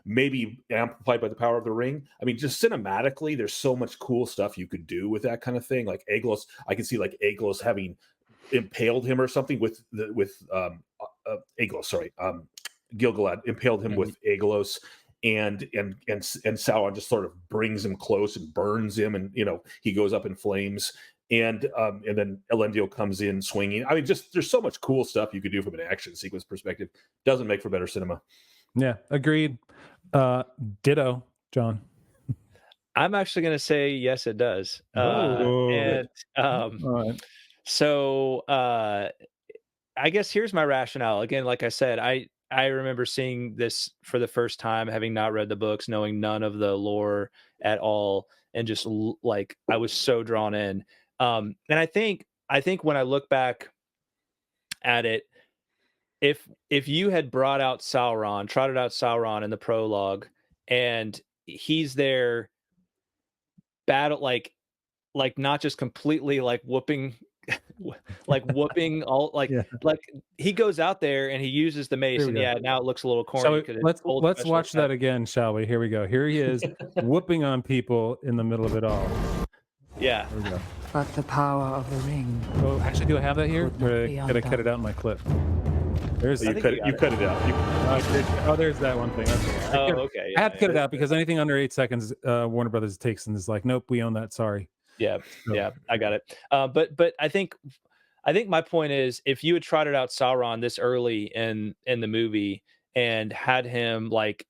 [SPEAKER 4] maybe amplified by the power of the ring. I mean, just cinematically, there's so much cool stuff you could do with that kind of thing. Like Aeglos, I can see like Aeglos having impaled him or something with Gil-galad impaled him with Aeglos. And Sauron just sort of brings him close and burns him, and you know, he goes up in flames, and then Elendil comes in swinging. I mean, just there's so much cool stuff you could do from an action sequence perspective. Doesn't make for better cinema. Yeah,
[SPEAKER 2] agreed. Ditto, John.
[SPEAKER 3] I'm actually going to say yes, it does. So I guess here's my rationale. Again, like I said, I remember seeing this for the first time, having not read the books, knowing none of the lore at all, and just like I was so drawn in. And I think when I look back at it, if you had trotted out Sauron in the prologue, and he's there battle like not just completely like whooping all like he goes out there and he uses the mace, and now it looks a little corny.
[SPEAKER 2] Let's watch that again, shall we? Here we go. Here he is whooping on people in the middle of it all.
[SPEAKER 3] Yeah.
[SPEAKER 2] There we go.
[SPEAKER 5] But the power of the ring.
[SPEAKER 2] Oh, actually, do I have that here? Or did I cut it out in my clip? There's
[SPEAKER 4] you cut it out.
[SPEAKER 2] There's that one thing. Okay.
[SPEAKER 3] Okay.
[SPEAKER 2] I had to cut it out because anything under 8 seconds, Warner Brothers takes and is like, nope, we own that. Sorry.
[SPEAKER 3] Yeah, I got it. But I think my point is, if you had trotted out Sauron this early in the movie and had him like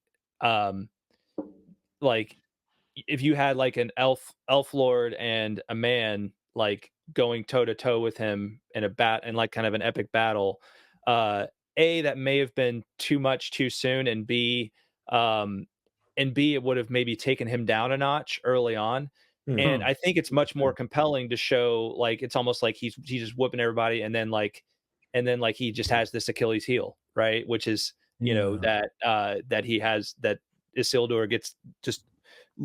[SPEAKER 3] if you had like an elf lord and a man like going toe to toe with him in like kind of an epic battle, A, that may have been too much too soon, and B, it would have maybe taken him down a notch early on. And I think it's much more compelling to show like it's almost like he's just whooping everybody, and then he just has this Achilles heel, right? Which is, you know, that he has, that Isildur gets just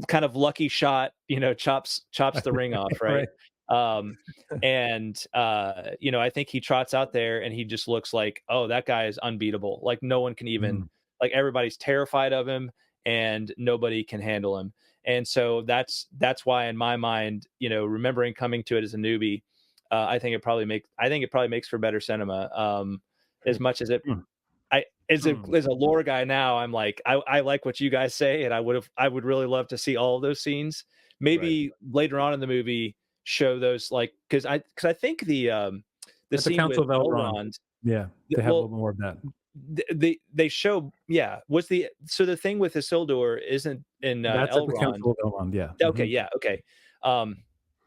[SPEAKER 3] kind of lucky shot, you know, chops the ring off, right? You know, I think he trots out there and he just looks like, oh, that guy is unbeatable. Like no one can even like, everybody's terrified of him and nobody can handle him. And so that's why in my mind, you know, remembering coming to it as a newbie, I think it probably makes for better cinema. As much as it, as a lore guy now, I'm like, I like what you guys say, and I would really love to see all of those scenes. Maybe later on in the movie show those, like, because I think the the
[SPEAKER 2] At the
[SPEAKER 3] scene
[SPEAKER 2] Council
[SPEAKER 3] with
[SPEAKER 2] of Elrond.
[SPEAKER 3] Elrond.
[SPEAKER 2] Yeah, they have a little more of that.
[SPEAKER 3] They show what's the thing with Isildur isn't in
[SPEAKER 2] That's at the
[SPEAKER 3] Elrond.
[SPEAKER 2] Council of Elrond. Yeah.
[SPEAKER 3] Okay, yeah, okay.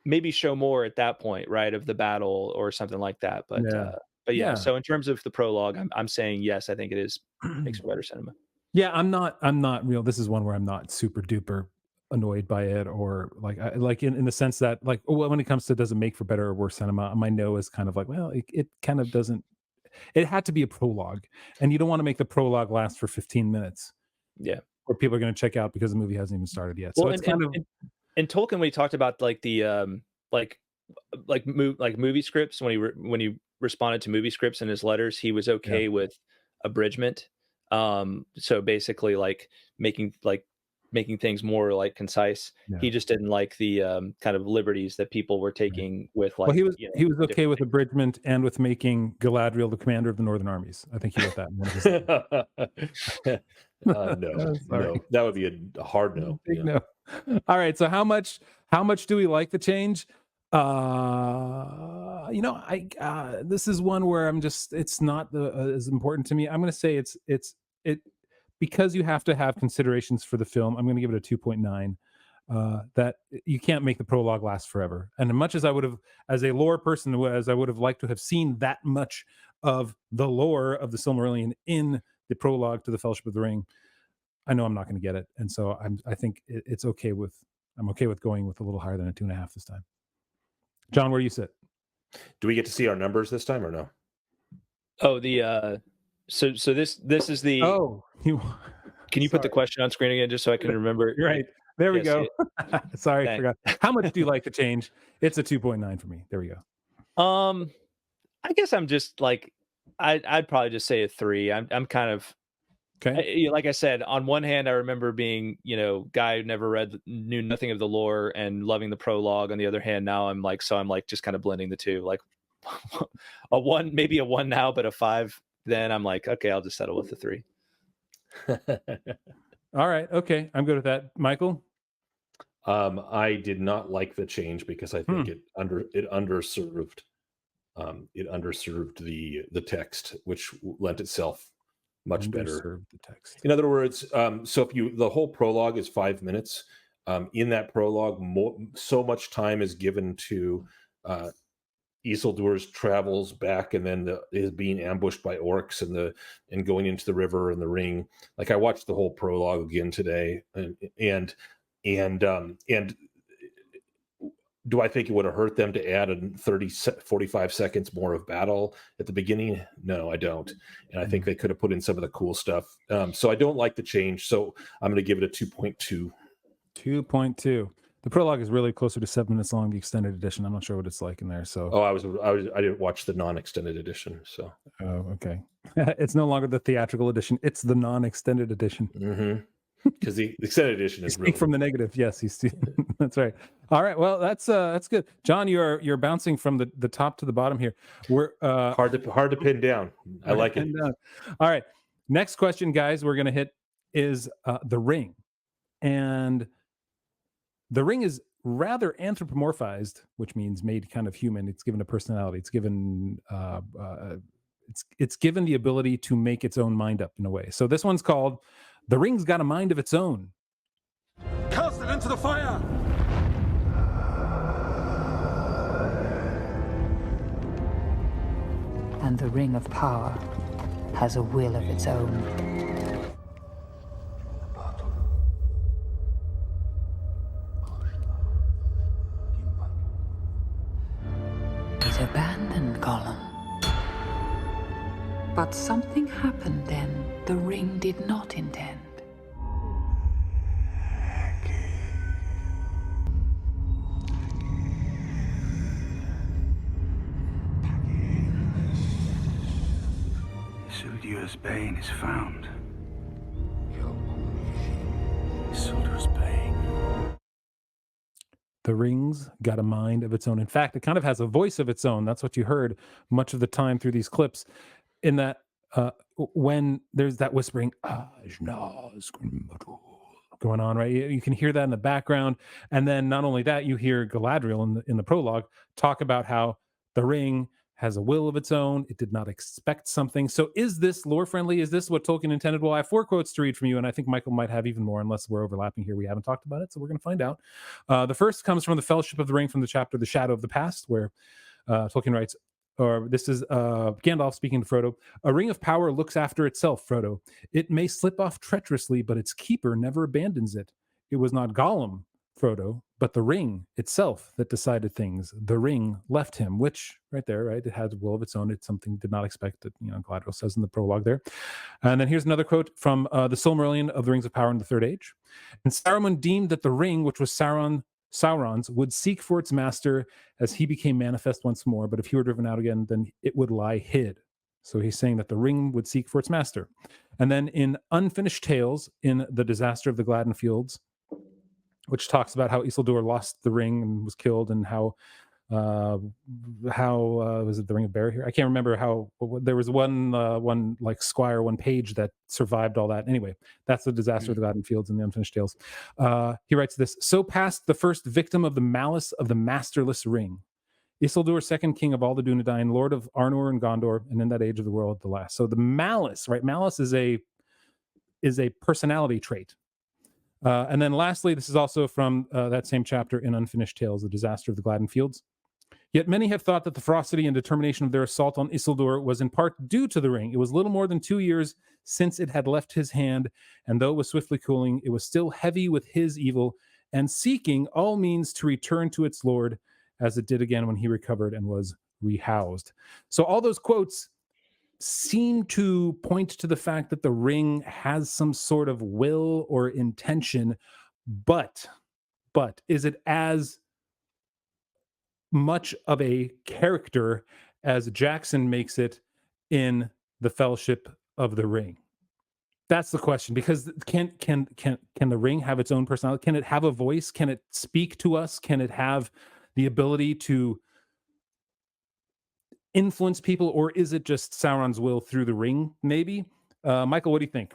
[SPEAKER 3] Maybe show more at that point, right, of the battle or something like that. But
[SPEAKER 2] Yeah.
[SPEAKER 3] but yeah.
[SPEAKER 2] Yeah.
[SPEAKER 3] So in terms of the prologue, I'm saying yes. I think it makes for better cinema.
[SPEAKER 2] Yeah, I'm not real. This is one where I'm not super duper annoyed by it, or like in the sense that, like, when it comes to does it make for better or worse cinema, my no is kind of like, well, it kind of doesn't. It had to be a prologue, and you don't want to make the prologue last for 15 minutes.
[SPEAKER 3] Yeah,
[SPEAKER 2] where people are going to check out because the movie hasn't even started yet. So
[SPEAKER 3] well,
[SPEAKER 2] it's kind of.
[SPEAKER 3] And Tolkien, when he talked about like the like movie scripts, when he responded to movie scripts in his letters, he was okay with abridgment. So basically, like making things more like concise.
[SPEAKER 2] Yeah.
[SPEAKER 3] He just didn't like the kind of liberties that people were taking with, like.
[SPEAKER 2] Well, he was okay with abridgment and with making Galadriel the commander of the Northern Armies. I think he wrote that in one of his.
[SPEAKER 4] No, that would be a hard no.
[SPEAKER 2] Big no. All right, so how much do we like the change? This is one where it's not as important to me. I'm going to say it because you have to have considerations for the film. I'm going to give it a 2.9. That you can't make the prologue last forever. And as much as I would have, as a lore person, as I would have liked to have seen that much of the lore of the Silmarillion in the prologue to the Fellowship of the Ring, I know I'm not going to get it, and so I think it's okay with. I'm okay with going with a little higher than a 2.5 this time. John, where do you sit?
[SPEAKER 4] Do we get to see our numbers this time or no?
[SPEAKER 3] Oh, so this is the.
[SPEAKER 2] Oh,
[SPEAKER 3] can you put the question on screen again just so I can remember?
[SPEAKER 2] Right. There we go. Sorry, I forgot. How much do you like the change? It's a 2.9 for me. There we go.
[SPEAKER 3] I guess I'm just like, I'd probably just say a 3. I'm kind of.
[SPEAKER 2] Okay.
[SPEAKER 3] Like I said, on one hand, I remember being, guy who never knew nothing of the lore and loving the prologue. On the other hand, now I'm like just kind of blending the two, like a 1, maybe a 1 now, but a 5. Then I'm like, okay, I'll just settle with the 3.
[SPEAKER 2] All right. Okay. I'm good with that. Michael?
[SPEAKER 4] I did not like the change because I think it underserved the text, which lent itself much better.
[SPEAKER 2] The text.
[SPEAKER 4] In other words, so if the whole prologue is 5 minutes, in that prologue, so much time is given to Isildur's travels back, and then is being ambushed by orcs and going into the river and the ring. Like, I watched the whole prologue again today, and do I think it would have hurt them to add 45 seconds more of battle at the beginning? No, I don't. And I think they could have put in some of the cool stuff. So I don't like the change. So I'm going to give it a 2.2.
[SPEAKER 2] 2.2. The prologue is really closer to 7 minutes long, the extended edition. I'm not sure what it's like in there. So
[SPEAKER 4] I didn't watch the non-extended edition. So
[SPEAKER 2] okay. It's no longer the theatrical edition. It's the non-extended edition.
[SPEAKER 4] Mm-hmm. Because the extended edition is really
[SPEAKER 2] from the negative. Yes, that's right. All right. Well, that's good. John, you're bouncing from the top to the bottom here. We're
[SPEAKER 4] hard to pin down. I like it.
[SPEAKER 2] All right. Next question, guys, we're gonna hit is the ring. And the ring is rather anthropomorphized, which means made kind of human. It's given a personality. It's given it's given the ability to make its own mind up in a way. So this one's called The Ring's Got a Mind of Its Own.
[SPEAKER 6] Cast it into the fire!
[SPEAKER 5] And the Ring of Power has a will of its own. It abandoned Gollum. But something happened then the ring did not intend.
[SPEAKER 7] Isildur's bane is found. Isildur's bane.
[SPEAKER 2] The ring's got a mind of its own. In fact, it kind of has a voice of its own. That's what you heard much of the time through these clips. In that, when there's that whispering going on, right? You can hear that in the background. And then not only that, you hear Galadriel in the prologue talk about how the ring has a will of its own. It did not expect something. So is this lore friendly? Is this what Tolkien intended? Well, I have 4 quotes to read from you, and I think Michael might have even more, unless we're overlapping here. We haven't talked about it, so we're going to find out. The first comes from the Fellowship of the Ring, from the chapter The Shadow of the Past, where Tolkien writes, or this is Gandalf speaking to Frodo: "A ring of power looks after itself, Frodo. It may slip off treacherously, but its keeper never abandons it. It was not Gollum, Frodo, but the ring itself that decided things. The ring left him," which right there, right? It has a will of its own. It's something did not expect that, Galadriel says in the prologue there. And then here's another quote from the Silmarillion of the Rings of Power in the Third Age. "And Saruman deemed that the ring, which was Sauron's, would seek for its master as he became manifest once more, but if he were driven out again, then it would lie hid." So he's saying that the ring would seek for its master. And then in Unfinished Tales, in The Disaster of the Gladden Fields, which talks about how Isildur lost the ring and was killed, and how was it the Ring of Barahir? I can't remember how. There was one like squire, one page that survived all that. Anyway, that's The Disaster of the Gladden Fields in the Unfinished Tales. He writes this: "So passed the first victim of the malice of the masterless ring, Isildur, second king of all the Dunedain, lord of Arnor and Gondor, and in that age of the world the last." So the malice, right? Malice is a personality trait. And then lastly, this is also from that same chapter in Unfinished Tales, The Disaster of the Gladden Fields. "Yet many have thought that the ferocity and determination of their assault on Isildur was in part due to the ring. It was little more than 2 years since it had left his hand, and though it was swiftly cooling, it was still heavy with his evil, and seeking all means to return to its lord, as it did again when he recovered and was rehoused." So all those quotes seem to point to the fact that the ring has some sort of will or intention, but is it as much of a character as Jackson makes it in The Fellowship of the Ring? That's the question, because can the ring have its own personality? Can it have a voice? Can it speak to us? Can it have the ability to influence people, or is it just Sauron's will through the ring? Maybe. Michael, what do you think?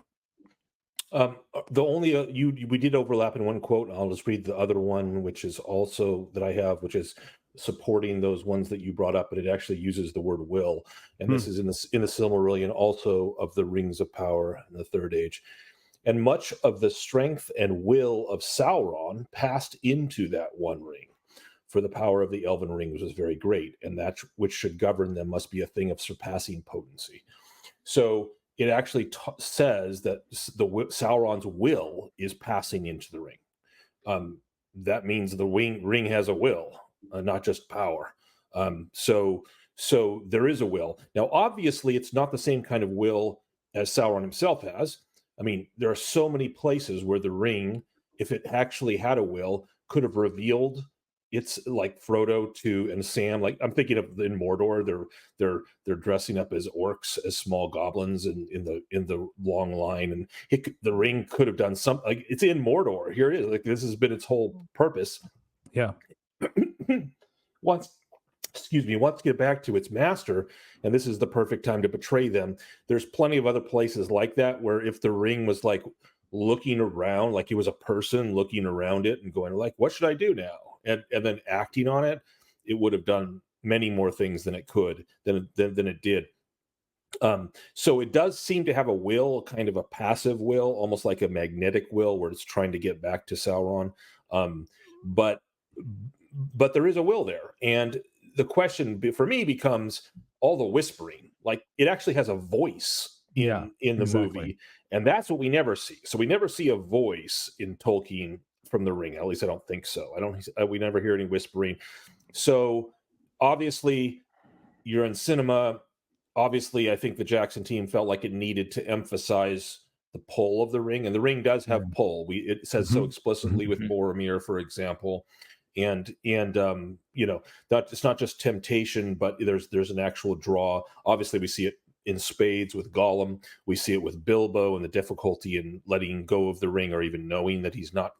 [SPEAKER 4] The only we did overlap in one quote. I'll just read the other one, which is also that I have, which is supporting those ones that you brought up, but it actually uses the word will, and this is in the Silmarillion, also of the Rings of Power in the Third Age. "And much of the strength and will of Sauron passed into that one ring. For the power of the elven rings was very great, and that which should govern them must be a thing of surpassing potency." So it actually says that Sauron's will is passing into the ring. That means the ring has a will, not just power. So there is a will. Now, obviously, it's not the same kind of will as Sauron himself has. I mean, there are so many places where the ring, if it actually had a will, could have revealed. It's like Frodo and Sam. Like, I'm thinking of in Mordor, they're dressing up as orcs, as small goblins, and in the long line. And the ring could have done something. Like, it's in Mordor. Here it is. Like, this has been its whole purpose.
[SPEAKER 2] Yeah.
[SPEAKER 4] Wants to get back to its master, and this is the perfect time to betray them. There's plenty of other places like that where if the ring was like looking around, like he was a person looking around it and going like, "What should I do now?" And then acting on it, it would have done many more things than it did. So it does seem to have a will, kind of a passive will, almost like a magnetic will, where it's trying to get back to Sauron. But there is a will there, and the question for me becomes all the whispering. Like, it actually has a voice in the movie, and that's what we never see. So we never see a voice in Tolkien from the ring. At least I don't think so. We never hear any whispering. So obviously, you're in cinema. Obviously, I think the Jackson team felt like it needed to emphasize the pull of the ring, and the ring does have pull. It says so explicitly with Boromir, for example. And that it's not just temptation, but there's an actual draw. Obviously, we see it in spades with Gollum. We see it with Bilbo and the difficulty in letting go of the ring, or even knowing that he's not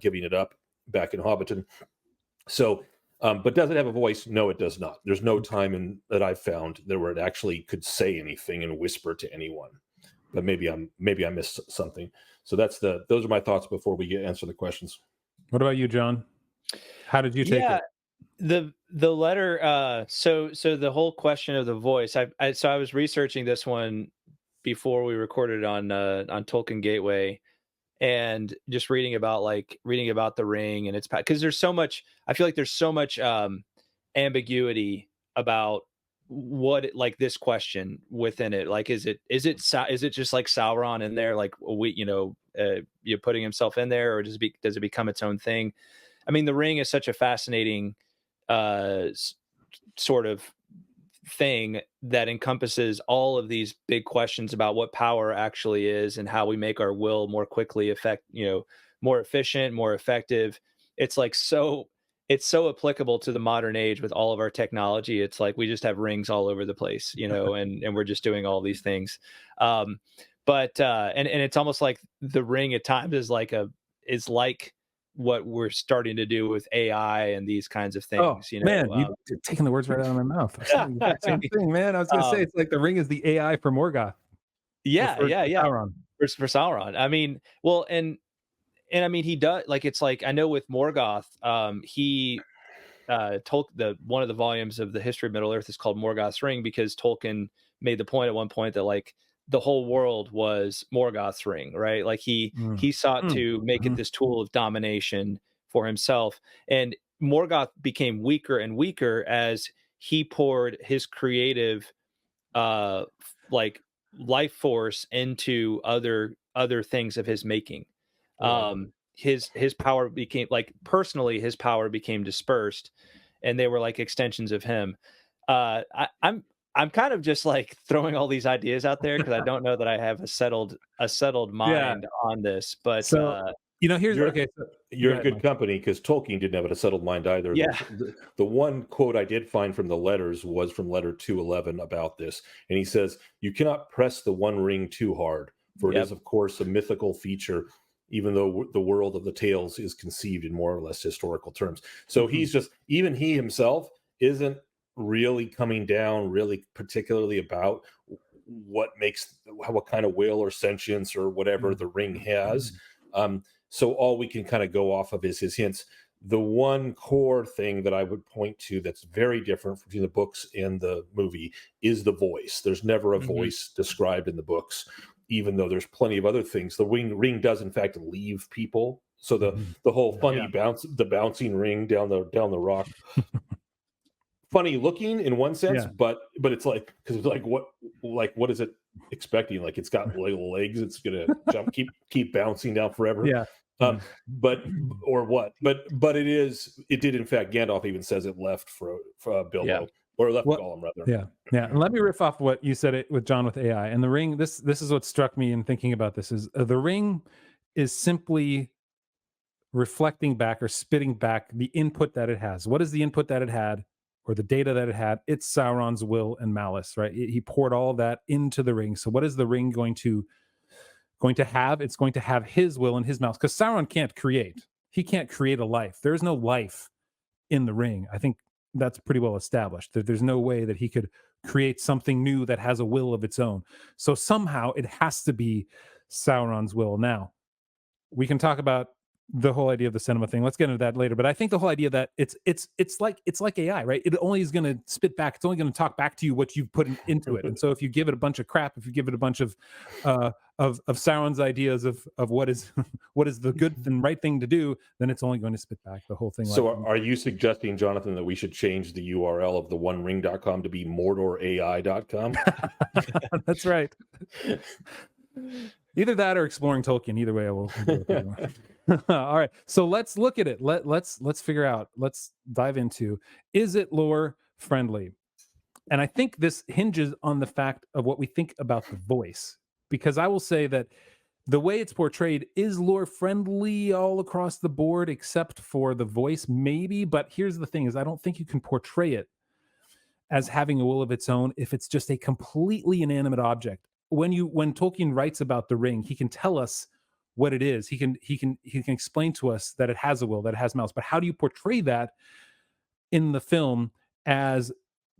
[SPEAKER 4] giving it up back in Hobbiton. So, but does it have a voice? No, it does not. There's no time that I've found there where it actually could say anything and whisper to anyone. But maybe I missed something. So those are my thoughts before we answer the questions.
[SPEAKER 2] What about you, John? How did you take it?
[SPEAKER 3] The letter, so the whole question of the voice, I was researching this one before we recorded on Tolkien Gateway, and just reading about the ring and its, because there's so much, I feel like there's so much ambiguity about like this question within it. Like, is it just like Sauron in there, like you putting himself in there, or does it become its own thing? I mean, the ring is such a fascinating sort of thing that encompasses all of these big questions about what power actually is and how we make our will more quickly more efficient, more effective. It's like it's so applicable to the modern age with all of our technology. It's like we just have rings all over the place, and we're just doing all these things. But and it's almost like the ring at times is like what we're starting to do with AI and these kinds of things.
[SPEAKER 2] Man, you're taking the words right out of my mouth. Same thing, man. I was going to say, it's like the ring is the AI for Morgoth.
[SPEAKER 3] Yeah.
[SPEAKER 2] Sauron.
[SPEAKER 3] For Sauron. I mean, well, and I mean, he does, like, it's like, I know with Morgoth, he told one of the volumes of the history of Middle Earth is called Morgoth's Ring, because Tolkien made the point at one point that, like, the whole world was Morgoth's ring, right? Like he sought to make it this tool of domination for himself. And Morgoth became weaker and weaker as he poured his creative like life force into other things of his making. His power became, like, personally, his power became dispersed, and they were like extensions of him. I'm kind of just like throwing all these ideas out there because I don't know that I have a settled mind on this. But
[SPEAKER 2] here's
[SPEAKER 4] you're in good company, because Tolkien didn't have a settled mind either.
[SPEAKER 3] Yeah.
[SPEAKER 4] The one quote I did find from the letters was from letter 211 about this, and he says, "You cannot press the One Ring too hard, for it is, of course, a mythical feature, even though the world of the tales is conceived in more or less historical terms." So he's just, even he himself isn't really coming down really particularly about what kind of will or sentience or whatever the ring has. So all we can kind of go off of is his hints. The one core thing that I would point to that's very different between the books and the movie is the voice. There's never a voice described in the books, even though there's plenty of other things. The ring does in fact leave people. So the whole funny the bouncing ring down the rock, funny looking in one sense, but it's like, because it's like, what is it expecting? Like, it's got little legs, it's gonna jump, keep bouncing down forever. But or what? But it did in fact. Gandalf even says it left for Bilbo, or left Gollum rather.
[SPEAKER 2] And let me riff off what you said it with John with AI and the ring. This is what struck me in thinking about this: is the ring is simply reflecting back or spitting back the input that it has. What is the input that it had, or the data that it had? It's Sauron's will and malice, right? He poured all of that into the ring. So what is the ring going to have? It's going to have his will and his malice, because Sauron can't create. He can't create a life. There's no life in the ring. I think that's pretty well established. There's no way that he could create something new that has a will of its own. So somehow it has to be Sauron's will. Now, we can talk about the whole idea of the cinema thing. Let's get into that later. But I think the whole idea that it's like AI, right? It only is going to spit back. It's only going to talk back to you what you've put into it. And so if you give it a bunch of crap, if you give it a bunch of Sauron's ideas of what is the good and right thing to do, then it's only going to spit back the whole thing.
[SPEAKER 4] So are you suggesting, Jonathan, that we should change the URL of the onering.com to be mordorai.com?
[SPEAKER 2] That's right. Either that or exploring Tolkien. Either way, I will. All right. So let's look at it. Let's figure out. Let's dive into, is it lore friendly? And I think this hinges on the fact of what we think about the voice, because I will say that the way it's portrayed is lore friendly all across the board, except for the voice, maybe. But here's the thing: is I don't think you can portray it as having a will of its own if it's just a completely inanimate object. When Tolkien writes about the ring, he can tell us what it is. He can explain to us that it has a will, that it has malice. But how do you portray that in the film as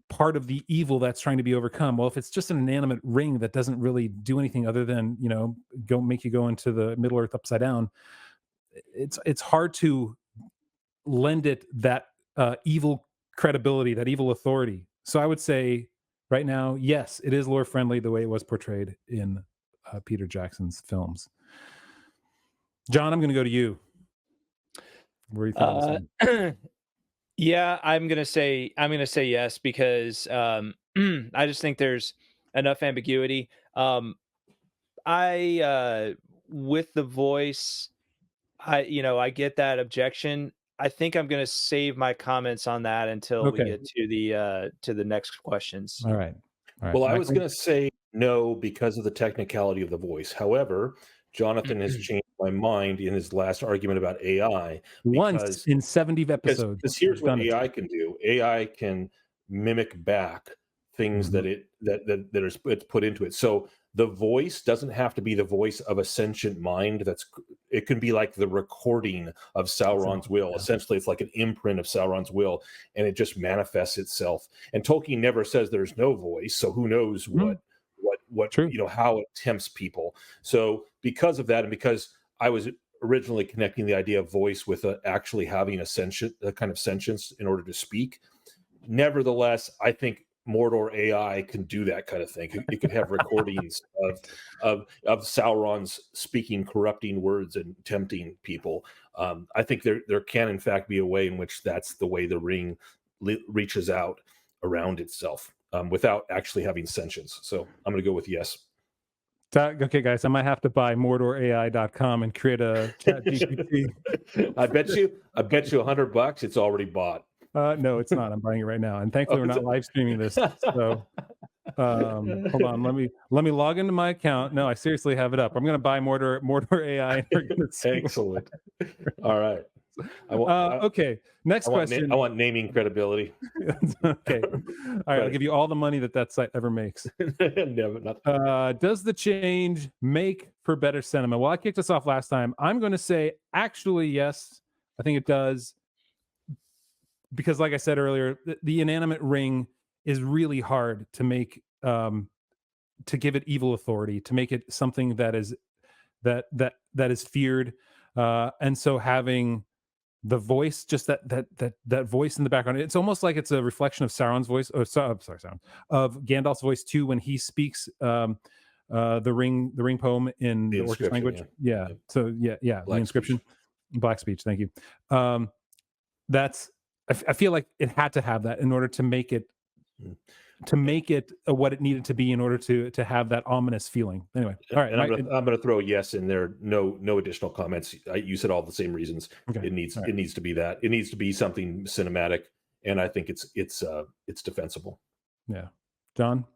[SPEAKER 2] part of the evil that's trying to be overcome? Well, if it's just an inanimate ring that doesn't really do anything other than, make you go into the Middle Earth upside down, it's hard to lend it that evil credibility, that evil authority. So I would say right now, yes, it is lore friendly the way it was portrayed in Peter Jackson's films. John, I'm going to go to you. Where do you think this one?
[SPEAKER 3] Yeah, I'm gonna say yes because I just think there's enough ambiguity. I with the voice, I get that objection. I think I'm gonna save my comments on that until we
[SPEAKER 2] Okay.
[SPEAKER 3] get to the next questions.
[SPEAKER 2] All right.
[SPEAKER 4] Well, I was
[SPEAKER 2] Michael?
[SPEAKER 4] going to say no because of the technicality of the voice. However, Jonathan has changed my mind in his last argument about AI.
[SPEAKER 2] Once in 70 episodes.
[SPEAKER 4] Because here's what
[SPEAKER 2] done it.
[SPEAKER 4] AI can do. AI can mimic back things that it's put into it. So the voice doesn't have to be the voice of a sentient mind. It can be like the recording of Sauron's will.
[SPEAKER 2] Yeah.
[SPEAKER 4] Essentially, it's like an imprint of Sauron's will, and it just manifests itself. And Tolkien never says there's no voice, so who knows what
[SPEAKER 2] True.
[SPEAKER 4] how it tempts people. So because of that, and because I was originally connecting the idea of voice with actually having a kind of sentience in order to speak. Nevertheless, I think Mordor AI can do that kind of thing. It could have recordings of Sauron's speaking corrupting words and tempting people. I think there can in fact be a way in which that's the way the ring reaches out around itself without actually having sentience. So I'm going to go with yes.
[SPEAKER 2] Okay, guys, I might have to buy MordorAI.com and create a chat GPT.
[SPEAKER 4] I bet you $100 it's already bought.
[SPEAKER 2] No, it's not. I'm buying it right now, and thankfully we're not live streaming this. So, hold on. Let me log into my account. No, I seriously have it up. I'm going to buy Mordor AI. And we're gonna see.
[SPEAKER 4] Excellent. All right.
[SPEAKER 2] Okay. Next question.
[SPEAKER 4] I want naming credibility.
[SPEAKER 2] Okay. All right. I'll give you all the money that site ever makes.
[SPEAKER 4] Never. Not.
[SPEAKER 2] Does the change make for better cinema? Well, I kicked us off last time. I'm going to say actually yes. I think it does. Because like I said earlier, the inanimate ring is really hard to make, to give it evil authority, to make it something that is feared. And so having the voice, just that voice in the background, it's almost like it's a reflection of Sauron's voice, of Gandalf's voice too, when he speaks the ring poem in the Orcish language. Yeah. So yeah. The inscription, Black speech. Thank you. I feel like it had to have that in order to make it what it needed to be in order to have that ominous feeling. Anyway, all right.
[SPEAKER 4] And I'm going to throw a yes in there. No additional comments. You said all the same reasons. Okay. It needs to be that. It needs to be something cinematic, and I think it's defensible.
[SPEAKER 2] Yeah, John.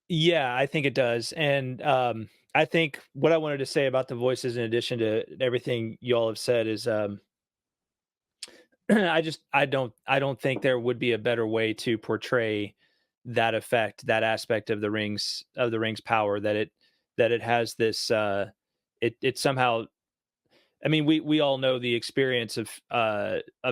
[SPEAKER 3] Yeah, I think it does, and I think what I wanted to say about the voices, in addition to everything you all have said, is I don't think there would be a better way to portray that effect, that aspect of the ring's power, that it has this it somehow, I mean, we all know the experience of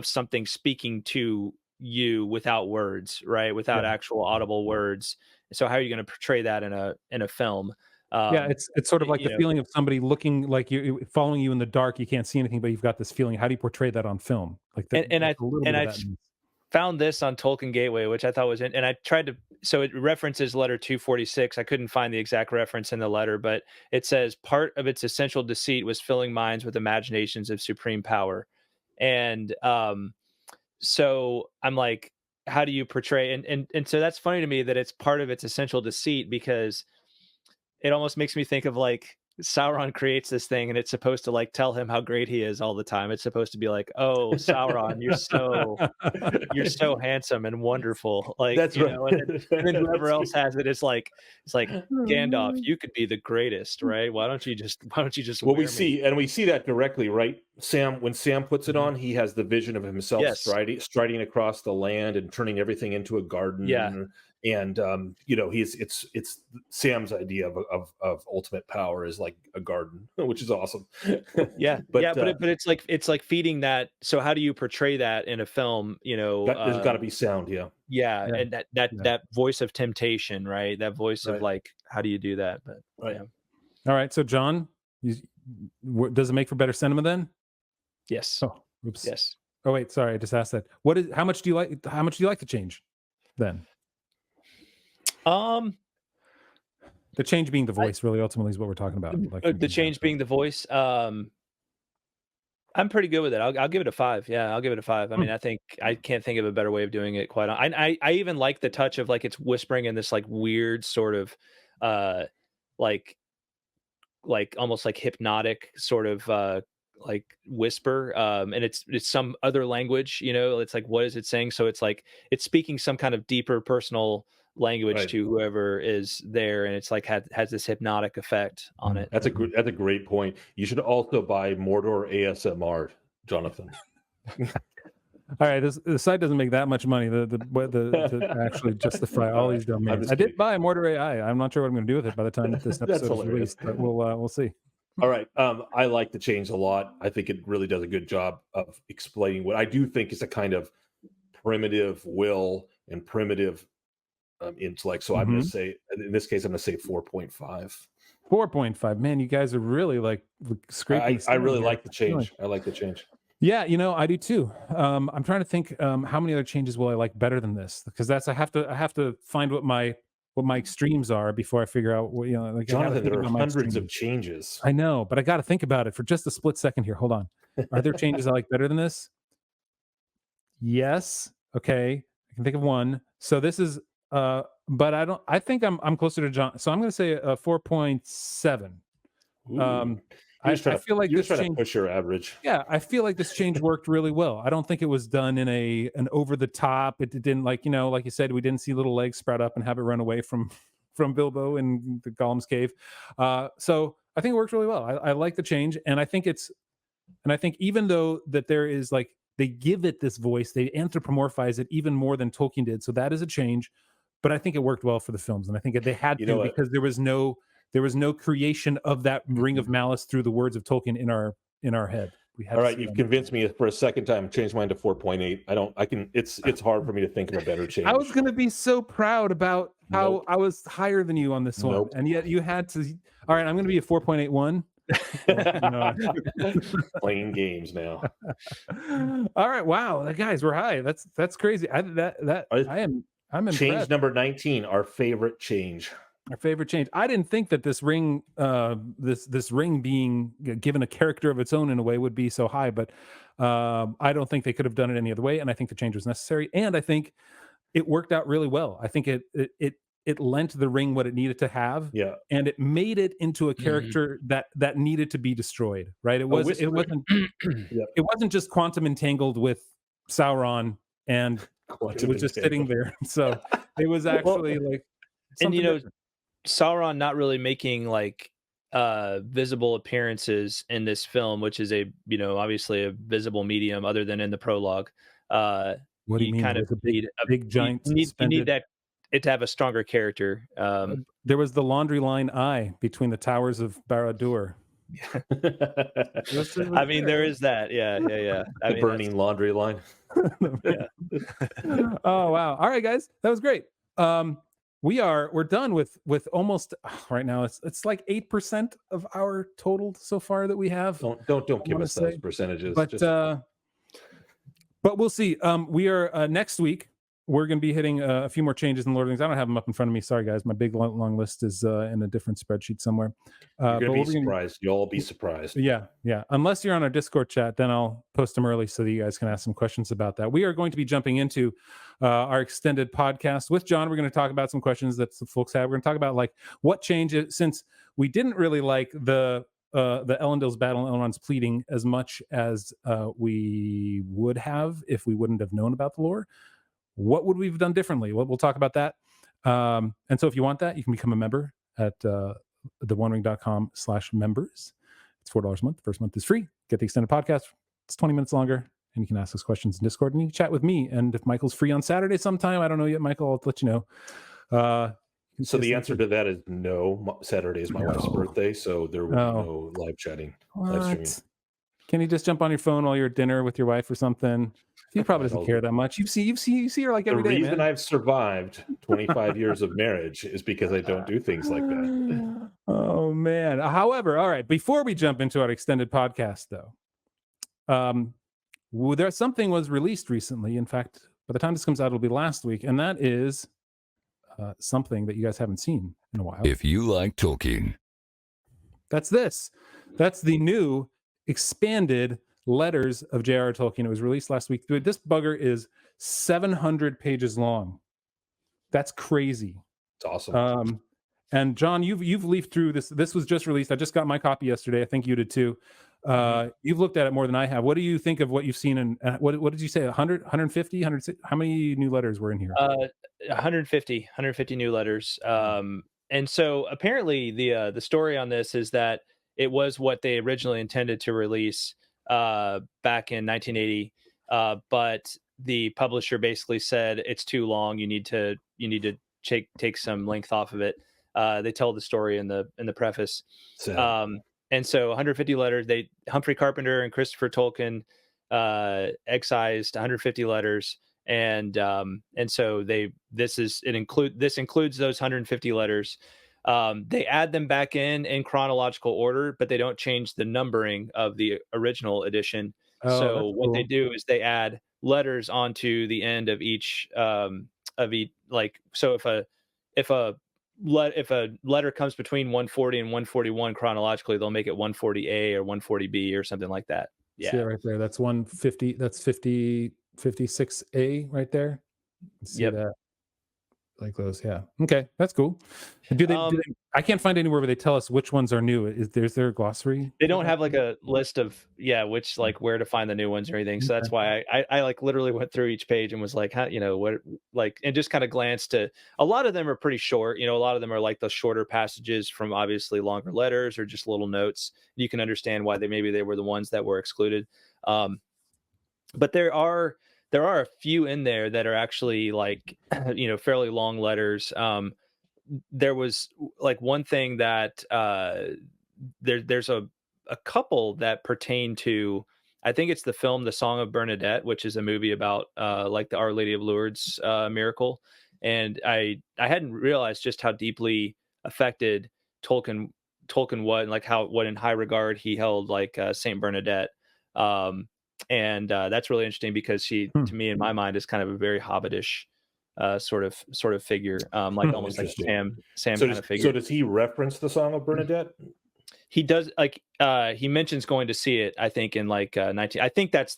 [SPEAKER 3] something speaking to you without words, right? Without actual audible words. So how are you going to portray that in a film?
[SPEAKER 2] It's sort of like the feeling of somebody looking like you, following you in the dark. You can't see anything, but you've got this feeling. How do you portray that on film? Like that,
[SPEAKER 3] I found this on Tolkien Gateway, which I thought was, and I tried to. So it references letter 246. I couldn't find the exact reference in the letter, but it says part of its essential deceit was filling minds with imaginations of supreme power, and so I'm like, how do you portray? And so that's funny to me that it's part of its essential deceit, because it almost makes me think of like Sauron creates this thing and it's supposed to like tell him how great he is all the time. It's supposed to be like, oh, Sauron, you're so handsome and wonderful. Like,
[SPEAKER 4] that's right.
[SPEAKER 3] And then whoever else has it, it's like Gandalf, you could be the greatest, right? Why don't you just
[SPEAKER 4] well, we see that directly, right? When Sam puts it on, he has the vision of himself striding across the land and turning everything into a garden.
[SPEAKER 3] Yeah.
[SPEAKER 4] And it's Sam's idea of ultimate power is like a garden, which is awesome.
[SPEAKER 3] but it's like feeding that. So how do you portray that in a film?
[SPEAKER 4] There's got to be sound.
[SPEAKER 3] And that voice of temptation, right? That voice of like, how do you do that? But
[SPEAKER 4] right.
[SPEAKER 2] All right. So John, does it make for better cinema then?
[SPEAKER 3] Yes.
[SPEAKER 2] Oh, Oops.
[SPEAKER 3] Yes.
[SPEAKER 2] Oh wait, sorry, I just asked that. How much do you like the change then? The change being the voice, really, ultimately, is what we're talking about. Like
[SPEAKER 3] The change being the voice. I'm pretty good with it. I'll give it a 5. Yeah, I'll give it a 5. I mean, I think I can't think of a better way of doing it. I even like the touch of like it's whispering in this like weird sort of, like almost like hypnotic sort of like whisper. And it's some other language. It's like what is it saying? So it's like it's speaking some kind of deeper personal language to whoever is there, and it's like has this hypnotic effect on it.
[SPEAKER 4] That's a great point. You should also buy Mordor ASMR, Jonathan.
[SPEAKER 2] All right, the site doesn't make that much money to actually justify all these domains. I did buy Mordor AI. I'm not sure what I'm going to do with it by the time that this episode is released, but we'll see.
[SPEAKER 4] All right, I like the change a lot. I think it really does a good job of explaining what I do think is a kind of primitive will and primitive intellect. So I'm going to say, in this case, I'm going to say 4.5.
[SPEAKER 2] 4.5. Man, you guys are really like scraping.
[SPEAKER 4] I really like the change. I like the change.
[SPEAKER 2] Yeah, I do too. I'm trying to think how many other changes will I like better than this, because I have to find what my extremes are before I figure out what, like
[SPEAKER 4] Jonathan, there are hundreds of changes.
[SPEAKER 2] I know, but I got to think about it for just a split second here. Hold on. Are there changes I like better than this? Yes. Okay. I can think of one. So this is but I think I'm closer to John. So I'm going to say a 4.7. I feel like this change,
[SPEAKER 4] to push your average.
[SPEAKER 2] Yeah, I feel like this change worked really well. I don't think it was done in an over the top. It didn't like you said, we didn't see little legs sprout up and have it run away from Bilbo in the Gollum's cave. So I think it worked really well. I like the change, and I think even though that there is like they give it this voice, they anthropomorphize it even more than Tolkien did. So that is a change, but I think it worked well for the films, and I think they had to because there was no creation of that ring of malice through the words of Tolkien in our head.
[SPEAKER 4] All right, you've convinced me for a second time. Changed mine to 4.8. It's hard for me to think of a better change.
[SPEAKER 2] I was going to be so proud about how I was higher than you on this one, and yet you had to. All right, I'm going to be a 4.81.
[SPEAKER 4] Playing games now.
[SPEAKER 2] All right, wow, guys, we're high. That's crazy. I'm impressed.
[SPEAKER 4] Change number 19, our favorite change.
[SPEAKER 2] Our favorite change. I didn't think that this ring, this ring being given a character of its own in a way would be so high, but I don't think they could have done it any other way, and I think the change was necessary, and I think it worked out really well. I think it lent the ring what it needed to have, and it made it into a character that needed to be destroyed. Right? It wasn't just quantum entangled with Sauron, and it was just sitting there. So it was actually
[SPEAKER 3] and Sauron not really making like visible appearances in this film, which is obviously a visible medium other than in the prologue.
[SPEAKER 2] What do you mean?
[SPEAKER 3] Kind of
[SPEAKER 2] need a big giant.
[SPEAKER 3] You need it to have a stronger character.
[SPEAKER 2] There was the laundry line eye between the towers of Barad-dûr.
[SPEAKER 3] I mean, there is that. Yeah.
[SPEAKER 4] The burning laundry line.
[SPEAKER 2] Oh wow! All right, guys, that was great. We're done with almost right now. It's like 8% of our total so far that we have.
[SPEAKER 4] Don't give us those percentages.
[SPEAKER 2] But we'll see. We are next week. We're going to be hitting a few more changes in Lord of the Rings. I don't have them up in front of me. Sorry, guys. My big long list is in a different spreadsheet somewhere.
[SPEAKER 4] You're going to be surprised. You'll all be surprised.
[SPEAKER 2] Yeah. Unless you're on our Discord chat, then I'll post them early so that you guys can ask some questions about that. We are going to be jumping into our extended podcast with John. We're going to talk about some questions that some folks have. We're going to talk about like what changes, since we didn't really like the Elendil's battle and Elrond's pleading as much as we would have if we wouldn't have known about the lore. What would we have done differently? We'll talk about that. And so if you want that, you can become a member at theonering.com/members. It's $4 a month. The first month is free. Get the extended podcast. It's 20 minutes longer, and you can ask us questions in Discord, and you can chat with me. And if Michael's free on Saturday sometime, I don't know yet, Michael, I'll let you know.
[SPEAKER 4] So the answer to that is no. Saturday is my wife's birthday, so there will be no live chatting, live streaming.
[SPEAKER 2] Can you just jump on your phone while you're at dinner with your wife or something? He probably doesn't care that much. You see her like every day.
[SPEAKER 4] The reason I've survived 25 years of marriage is because I don't do things like that.
[SPEAKER 2] Oh man. However, all right. Before we jump into our extended podcast, though, something was released recently. In fact, by the time this comes out, it'll be last week, and that is something that you guys haven't seen in a while.
[SPEAKER 1] If you like Tolkien,
[SPEAKER 2] That's this. That's the new expanded letters of J.R.R. Tolkien. It was released last week. This bugger is 700 pages long. That's crazy.
[SPEAKER 4] It's awesome.
[SPEAKER 2] And John, you've leafed through this. This was just released. I just got my copy yesterday. I think you did too. You've looked at it more than I have. What do you think of what you've seen? And what did you say? 100, 150, 100? How many new letters were in here?
[SPEAKER 3] 150 new letters. And so apparently the story on this is that it was what they originally intended to release back in 1980, but the publisher basically said it's too long. You need to take some length off of it. They tell the story in the preface. And so 150 letters. Humphrey Carpenter and Christopher Tolkien excised 150 letters, and so this includes those 150 letters. They add them back in chronological order, but they don't change the numbering of the original edition. So what they do is they add letters onto the end of each like, so if a letter comes between 140 and 141 chronologically, they'll make it 140A or 140B or something like that. Yeah,
[SPEAKER 2] see it right there. That's 150. That's 56A right there. See that? Like those, yeah. Okay, that's cool. Do they? I can't find anywhere where they tell us which ones are new. Is there a glossary?
[SPEAKER 3] They don't have like a list of which, like, where to find the new ones or anything. So that's why I like literally went through each page and was like, how, what, like, and just kind of glanced to. A lot of them are pretty short. A lot of them are like the shorter passages from obviously longer letters or just little notes. You can understand why they were the ones that were excluded. But there are a few in there that are actually like, fairly long letters. There was like one thing that there's a couple that pertain to, I think it's the film The Song of Bernadette, which is a movie about like the Our Lady of Lourdes miracle. And I hadn't realized just how deeply affected Tolkien was, and like what in high regard he held like Saint Bernadette. And that's really interesting because she, to me, in my mind, is kind of a very hobbitish sort of figure, like almost like Sam kind of figure.
[SPEAKER 4] So does he reference the Song of Bernadette?
[SPEAKER 3] He does, like he mentions going to see it, I think, in like 19. I think because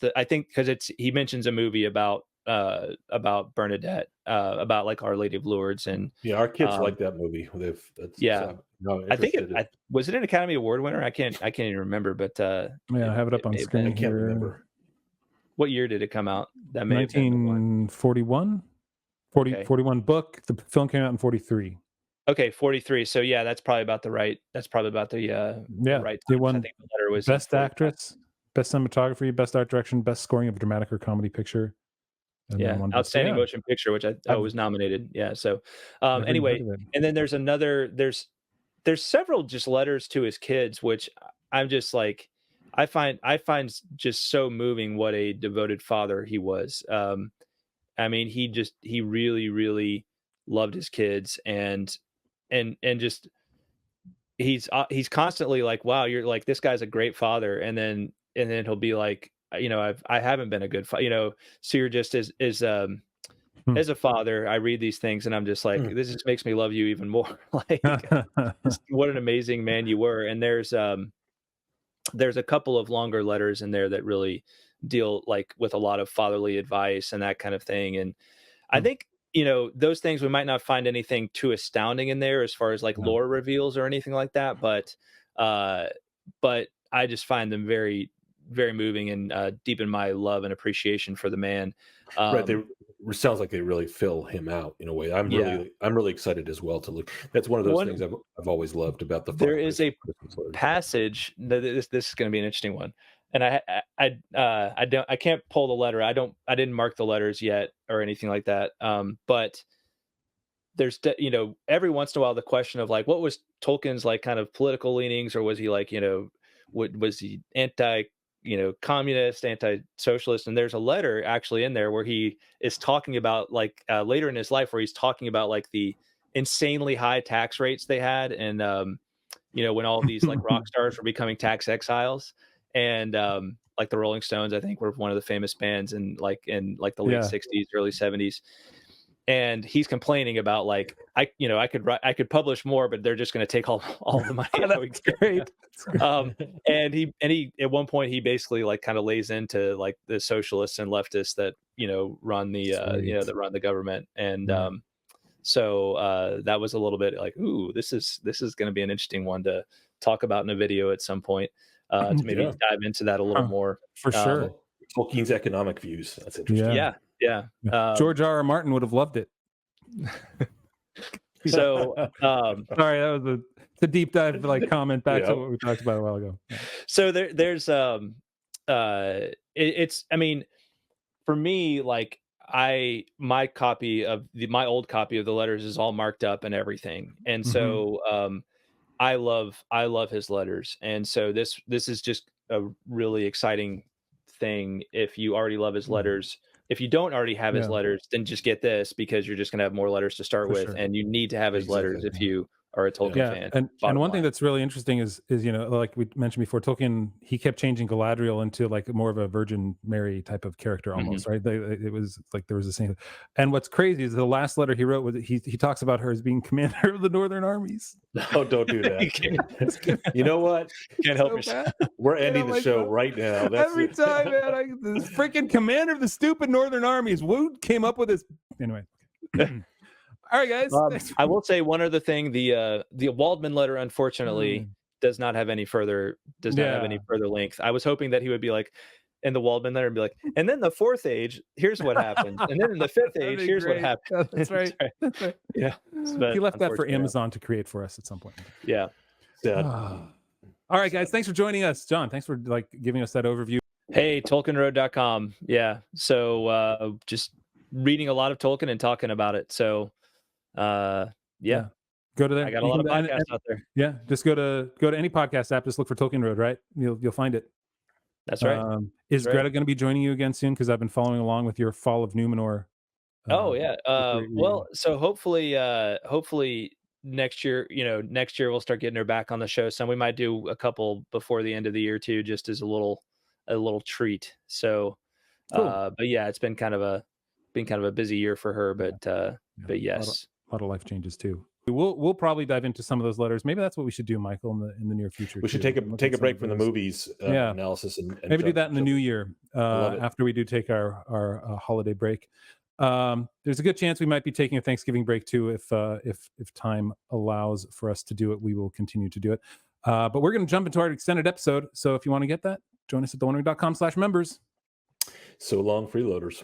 [SPEAKER 3] he mentions a movie about Bernadette, about like Our Lady of Lourdes, and
[SPEAKER 4] our kids like that movie.
[SPEAKER 3] I think was it an Academy Award winner? I can't even remember, but
[SPEAKER 2] I have it up on screen.
[SPEAKER 4] I can't remember.
[SPEAKER 3] What year did it come out? That
[SPEAKER 2] 1941. 41 book. The film came out in 43.
[SPEAKER 3] Okay, 43. So yeah, that's probably about the right. That's probably about the right.
[SPEAKER 2] They won
[SPEAKER 3] I think the letter was
[SPEAKER 2] best actress, best cinematography, best art direction, best scoring of a dramatic or comedy picture. And
[SPEAKER 3] outstanding motion picture, which I was nominated. Yeah. So anyway, and then there's several just letters to his kids, which I'm just like, I find just so moving what a devoted father he was. I mean, he really, really loved his kids, and just he's constantly like, wow, you're like, this guy's a great father, and then he'll be like, I haven't been a good father, so you're just as a father, I read these things and I'm just like, this just makes me love you even more. Like, what an amazing man you were. And there's a couple of longer letters in there that really deal like with a lot of fatherly advice and that kind of thing. And I think, those things, we might not find anything too astounding in there as far as like lore reveals or anything like that. But I just find them very, very moving and deepen my love and appreciation for the man.
[SPEAKER 4] Right. It sounds like they really fill him out in a way. I'm really excited as well to look. That's one of those things I've always loved about the.
[SPEAKER 3] There is a passage. This is going to be an interesting one, and I can't pull the letter. I didn't mark the letters yet or anything like that. But there's every once in a while the question of like, what was Tolkien's like kind of political leanings, or was he like was he anti communist, anti-socialist? And there's a letter actually in there where he is talking about like later in his life, where he's talking about like the insanely high tax rates they had, and when all these like rock stars were becoming tax exiles, and like the Rolling Stones, I think, were one of the famous bands in the late 60s, early 70s. And he's complaining about like, I could publish more, but they're just going to take all the money.
[SPEAKER 2] That's great.
[SPEAKER 3] And he at one point he basically like kind of lays into like the socialists and leftists that run the government. And so that was a little bit like, ooh, this is going to be an interesting one to talk about in a video at some point, to maybe dive into that a little more.
[SPEAKER 2] For sure.
[SPEAKER 4] Tolkien's economic views. That's interesting.
[SPEAKER 3] Yeah.
[SPEAKER 2] George R. R. Martin would have loved it.
[SPEAKER 3] So
[SPEAKER 2] sorry, that was a deep dive like comment back to what we talked about a while ago.
[SPEAKER 3] So there's it's, I mean, for me, like my old copy of the letters is all marked up and everything, and so I love his letters, and so this is just a really exciting thing. If you already love his letters, if you don't already have his letters, then just get this, because you're just going to have more letters to start with, and you need to have his letters if you are a Tolkien fan.
[SPEAKER 2] And one thing that's really interesting is like we mentioned before, Tolkien, he kept changing Galadriel into like more of a Virgin Mary type of character almost, right? It was like there was the same. And what's crazy is the last letter he wrote was he talks about her as being commander of the Northern armies.
[SPEAKER 4] No, don't do that. You know what?
[SPEAKER 3] Can't help yourself.
[SPEAKER 4] We're ending the show right now. That's
[SPEAKER 2] every time, man. This freaking commander of the stupid Northern armies. Woot came up with this. Anyway. All right, guys.
[SPEAKER 3] I will say one other thing: the Waldman letter, unfortunately, does not have any further length. I was hoping that he would be like in the Waldman letter and be like, and then the fourth age, here's what happened, and then in the fifth age, here's what happened.
[SPEAKER 2] That's right. That's right.
[SPEAKER 3] Yeah,
[SPEAKER 2] he left that for Amazon to create for us at some point.
[SPEAKER 3] Yeah.
[SPEAKER 2] All right, guys. Thanks for joining us, John. Thanks for like giving us that overview.
[SPEAKER 3] Hey, TolkienRoad.com. Yeah. So just reading a lot of Tolkien and talking about it. So. Go to there.
[SPEAKER 2] I
[SPEAKER 3] got a lot of podcasts out there.
[SPEAKER 2] Yeah, just go to any podcast app. Just look for Tolkien Road, right? You'll find it.
[SPEAKER 3] That's right.
[SPEAKER 2] Is Greta going to be joining you again soon? Because I've been following along with your Fall of Numenor.
[SPEAKER 3] Well, so hopefully next year, we'll start getting her back on the show. So we might do a couple before the end of the year too, just as a little treat. So,
[SPEAKER 2] cool.
[SPEAKER 3] But yeah, it's been kind of a busy year for her, but yes.
[SPEAKER 2] A lot of life changes too. We'll probably dive into some of those letters. Maybe that's what we should do, Michael, in the near future.
[SPEAKER 4] We should take a break from the movies analysis and
[SPEAKER 2] maybe do that in the new year after we do take our holiday break. There's a good chance we might be taking a Thanksgiving break too, if time allows for us to do it. We will continue to do it. But we're going to jump into our extended episode. So if you want to get that, join us at theonering.com/members.
[SPEAKER 4] So long, freeloaders.